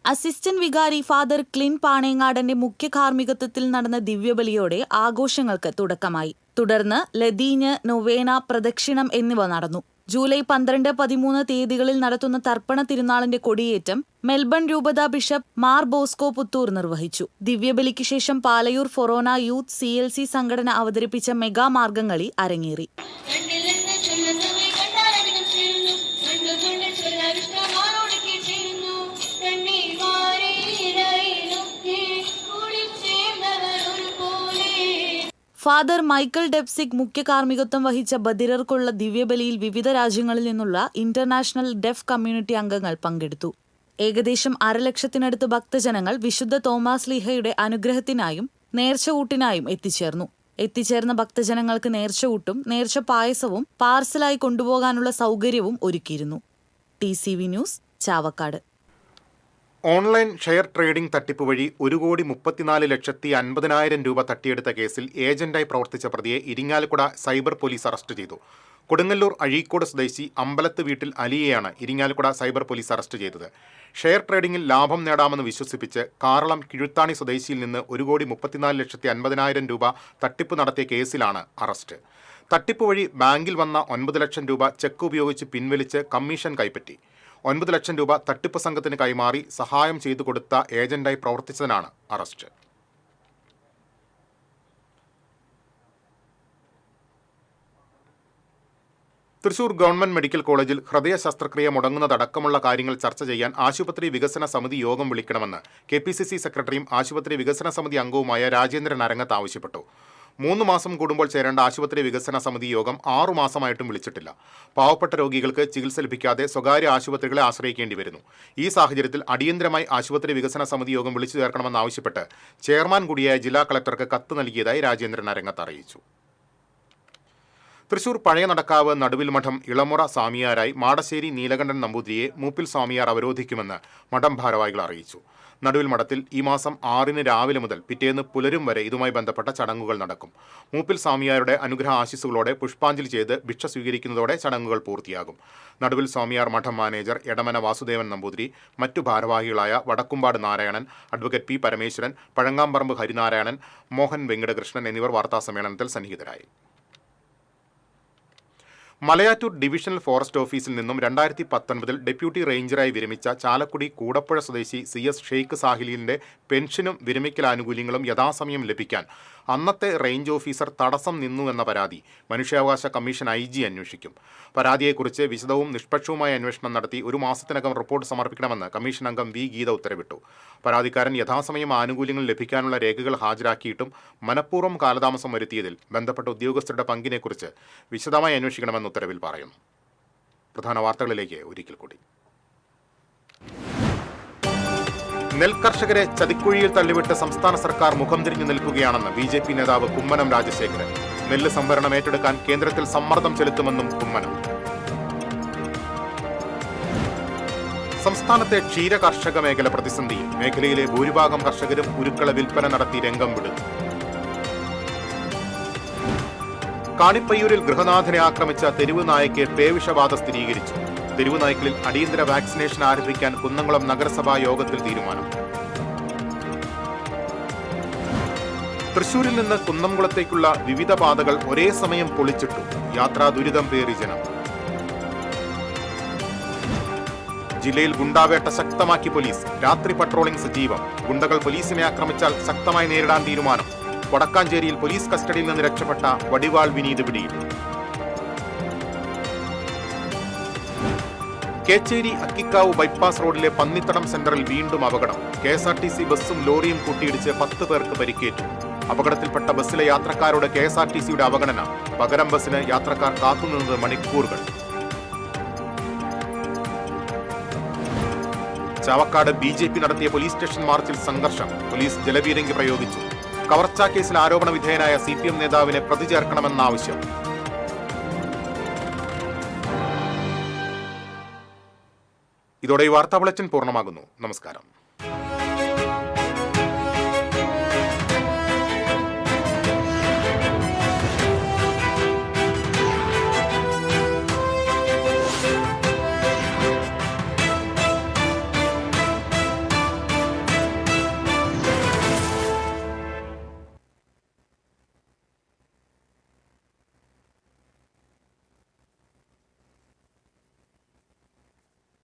അസിസ്റ്റന്റ് വികാരി ഫാദർ ക്ലിൻ പാണയങ്ങാടന്റെ മുഖ്യ കാർമ്മികത്വത്തിൽ നടന്ന ദിവ്യബലിയോടെ ആഘോഷങ്ങൾക്ക് തുടക്കമായി. തുടർന്ന് ലതീഞ്ഞ്, നൊവേന, പ്രദക്ഷിണം എന്നിവ നടന്നു. ജൂലൈ 12, 13 തീയതികളിൽ നടത്തുന്ന തർപ്പണ തിരുനാളിന്റെ കൊടിയേറ്റം മെൽബൺ രൂപത ബിഷപ്പ് മാർ ബോസ്കോ പുത്തൂർ നിർവഹിച്ചു. ദിവ്യബലിക്ക് ശേഷം പാലയൂർ ഫൊറോന യൂത്ത് CLC സംഘടന അവതരിപ്പിച്ച മെഗാ മാർഗംകളി അരങ്ങേറി. ഫാദർ മൈക്കൽ ഡെപ്സിക് മുഖ്യ കാർമ്മികത്വം വഹിച്ച ബദിരർക്കുള്ള ദിവ്യബലിയിൽ വിവിധ രാജ്യങ്ങളിൽ നിന്നുള്ള ഇന്റർനാഷണൽ ഡെഫ് കമ്മ്യൂണിറ്റി അംഗങ്ങൾ പങ്കെടുത്തു. ഏകദേശം 1,00,000-നടുത്ത് ഭക്തജനങ്ങൾ വിശുദ്ധ തോമാസ് ലീഹയുടെ അനുഗ്രഹത്തിനായും നേർച്ചകൂട്ടിനായും എത്തിച്ചേർന്ന ഭക്തജനങ്ങൾക്ക് നേർച്ചകൂട്ടും നേർച്ച പായസവും പാർസലായി കൊണ്ടുപോകാനുള്ള സൗകര്യവും ഒരുക്കിയിരുന്നു. TCV news, Chavakkad. Online share trading തട്ടിപ്പ് വഴി 1,34,50,000 രൂപ തട്ടിയെടുത്ത കേസിൽ ഏജന്റായി പ്രവർത്തിച്ച പ്രതിയെ ഇരിങ്ങാലക്കുട സൈബർ പോലീസ് അറസ്റ്റ് ചെയ്തു. കൊടുങ്ങല്ലൂർ അഴീക്കോട് സ്വദേശി അമ്പലത്ത് വീട്ടിൽ അലിയെയാണ് ഇരിങ്ങാലക്കുട സൈബർ പോലീസ് അറസ്റ്റ് ചെയ്തത്. ഷെയർ ട്രേഡിംഗിൽ ലാഭം നേടാമെന്ന് വിശ്വസിപ്പിച്ച് കാറളം കിഴുത്താണി സ്വദേശിയിൽ നിന്ന് 1,34,50,000 രൂപ തട്ടിപ്പ് നടത്തിയ കേസിലാണ് അറസ്റ്റ്. തട്ടിപ്പ് വഴി ബാങ്കിൽ വന്ന 9 ലക്ഷം രൂപ ചെക്ക് ഉപയോഗിച്ച് പിൻവലിച്ച് കമ്മീഷൻ കൈപ്പറ്റി. 9 ലക്ഷം രൂപ തട്ടിപ്പ് സംഘത്തിന് കൈമാറി സഹായം ചെയ്തു കൊടുത്ത ഏജന്റായി പ്രവർത്തിച്ചതിനാണ് അറസ്റ്റ്. തൃശൂർ ഗവൺമെന്റ് മെഡിക്കൽ കോളേജിൽ ഹൃദയ ശസ്ത്രക്രിയ മുടങ്ങുന്നതടക്കമുള്ള കാര്യങ്ങൾ ചർച്ച ചെയ്യാൻ ആശുപത്രി വികസന സമിതി യോഗം വിളിക്കണമെന്ന് KPCC സെക്രട്ടറിയും ആശുപത്രി വികസന സമിതി അംഗവുമായ രാജേന്ദ്രൻ അരങ്ങത്ത് ആവശ്യപ്പെട്ടു. 3 മാസം കൂടുമ്പോൾ ചേരേണ്ട ആശുപത്രി വികസന സമിതി യോഗം 6 മാസമായിട്ടും വിളിച്ചിട്ടില്ല. പാവപ്പെട്ട രോഗികൾക്ക് ചികിത്സ ലഭിക്കാതെ സ്വകാര്യ ആശുപത്രികളെ ആശ്രയിക്കേണ്ടി വരുന്നു. ഈ സാഹചര്യത്തിൽ അടിയന്തരമായി ആശുപത്രി വികസന സമിതി യോഗം വിളിച്ചു ചേർക്കണമെന്നാവശ്യപ്പെട്ട് ചെയർമാൻ കൂടിയായ ജില്ലാ കളക്ടർക്ക് കത്ത് നൽകിയതായി രാജേന്ദ്രൻ അരങ്ങത്ത് അറിയിച്ചു. തൃശൂർ പഴയ നടക്കാവ് നടുവിൽ മഠം ഇളമുറ സ്വാമിയാരായി മാടശ്ശേരി നീലകണ്ഠൻ നമ്പൂതിരിയെ മൂപ്പിൽ സ്വാമിയാർ അവരോധിക്കുമെന്ന് മഠം ഭാരവാഹികൾ അറിയിച്ചു. നടുവിൽ മഠത്തിൽ ഈ മാസം 6 രാവിലെ മുതൽ പിറ്റേന്ന് പുലരും വരെ ഇതുമായി ബന്ധപ്പെട്ട ചടങ്ങുകൾ നടക്കും. മൂപ്പിൽ സ്വാമിയാരുടെ അനുഗ്രഹ ആശീസ്സുകളോടെ പുഷ്പാഞ്ജലി ചെയ്ത് ഭിക്ഷ സ്വീകരിക്കുന്നതോടെ ചടങ്ങുകൾ പൂർത്തിയാകും. നടുവിൽ സ്വാമിയാർ മഠം മാനേജർ എടമന വാസുദേവൻ നമ്പൂതിരി, മറ്റു ഭാരവാഹികളായ വടക്കുംപാട് നാരായണൻ, അഡ്വക്കേറ്റ് പി പരമേശ്വരൻ, പഴങ്ങാമ്പറമ്പ് ഹരിനാരായണൻ, മോഹൻ വെങ്കടകൃഷ്ണൻ എന്നിവർ വാർത്താസമ്മേളനത്തിൽ സന്നിഹിതരായി. മലയാറ്റൂർ ഡിവിഷണൽ ഫോറസ്റ്റ് ഓഫീസിൽ നിന്നും 2019 ഡെപ്യൂട്ടി റേഞ്ചറായി വിരമിച്ച ചാലക്കുടി കൂടപ്പുഴ സ്വദേശി CS ഷെയ്ഖ് സാഹിലിന്റെ പെൻഷനും വിരമിക്കൽ ആനുകൂല്യങ്ങളും യഥാസമയം ലഭിക്കാൻ അന്നത്തെ റേഞ്ച് ഓഫീസർ തടസ്സം നിന്നുവെന്ന പരാതി മനുഷ്യാവകാശ കമ്മീഷൻ IG അന്വേഷിക്കും. പരാതിയെക്കുറിച്ച് വിശദവും നിഷ്പക്ഷവുമായ അന്വേഷണം നടത്തി 1 മാസത്തിനകം റിപ്പോർട്ട് സമർപ്പിക്കണമെന്ന് കമ്മീഷൻ അംഗം V ഗീത ഉത്തരവിട്ടു. പരാതിക്കാരൻ യഥാസമയം ആനുകൂല്യങ്ങൾ ലഭിക്കാനുള്ള രേഖകൾ ഹാജരാക്കിയിട്ടും മനഃപൂർവ്വം കാലതാമസം വരുത്തിയതിൽ ബന്ധപ്പെട്ട ഉദ്യോഗസ്ഥരുടെ പങ്കിനെക്കുറിച്ച് വിശദമായി അന്വേഷിക്കണമെന്ന് ഉത്തരവിൽ പറയുന്നു. പ്രധാന വാർത്തകളിലേക്ക് ഒരിക്കൽ കൂടി. നെൽകർഷകരെ ചതിക്കുഴിയിൽ തള്ളിവിട്ട് സംസ്ഥാന സർക്കാർ മുഖം തിരിഞ്ഞു നിൽക്കുകയാണെന്ന് BJP നേതാവ് കുമ്മനം രാജശേഖരൻ. നെല്ല് സംഭരണം ഏറ്റെടുക്കാൻ കേന്ദ്രത്തിൽ സമ്മർദ്ദം ചെലുത്തുമെന്നും കുമ്മനം. സംസ്ഥാനത്തെ ക്ഷീര കർഷക മേഖല പ്രതിസന്ധിയിൽ. മേഖലയിലെ ഭൂരിഭാഗം കർഷകരും ഉരുക്കള വിൽപ്പന നടത്തി രംഗം വിടുന്നു. കാണിപ്പയ്യൂരിൽ ഗൃഹനാഥനെ ആക്രമിച്ച തെരുവ് നായയ്ക്ക് പേവിഷബാധ സ്ഥിരീകരിച്ചു. തെരുവ് നായ്ക്കളിൽ അടിയന്തര വാക്സിനേഷൻ ആരംഭിക്കാൻ കുന്നംകുളം നഗരസഭാ യോഗത്തിൽ തീരുമാനം. തൃശൂരിൽ നിന്ന് കുന്നംകുളത്തേക്കുള്ള വിവിധ പാതകൾ ഒരേ സമയം പൊളിച്ചിട്ടു. യാത്രാ ദുരിതം പേറി ജനം. ജില്ലയിൽ ഗുണ്ടാവേട്ട ശക്തമാക്കി പോലീസ്. രാത്രി പട്രോളിംഗ് സജീവം. ഗുണ്ടകൾ പോലീസിനെ ആക്രമിച്ചാൽ ശക്തമായി നേരിടാൻ തീരുമാനം. വടക്കാഞ്ചേരിയിൽ പോലീസ് കസ്റ്റഡിയിൽ നിന്ന് രക്ഷപ്പെട്ട വടിവാൾ വിനീത് പിടിയിൽ. കേച്ചേരി അക്കിക്കാവ് ബൈപ്പാസ് റോഡിലെ പന്നിത്തടം സെന്ററിൽ വീണ്ടും അപകടം. KSRTC ബസ്സും ലോറിയും കൂട്ടിയിടിച്ച് 10 പേർക്ക് പരിക്കേറ്റു. അപകടത്തിൽപ്പെട്ട ബസ്സിലെ യാത്രക്കാരോട് KSRTCയുടെ അവഗണന. പകരം ബസ്സിന് യാത്രക്കാർ കാത്തുനിന്നത് മണിക്കൂറുകൾ. ചാവക്കാട് BJP നടത്തിയ പോലീസ് സ്റ്റേഷൻ മാർച്ചിൽ സംഘർഷം. പോലീസ് ജലപീരങ്കി പ്രയോഗിച്ചു. കവർച്ചാ കേസിൽ ആരോപണ വിധേയനായ CPM നേതാവിനെ പ്രതി ചേർക്കണമെന്ന ആവശ്യം. ഇതോടെ ഈ വാർത്താ ബുള്ളറ്റിൻ പൂർണ്ണമാകുന്നു. നമസ്കാരം.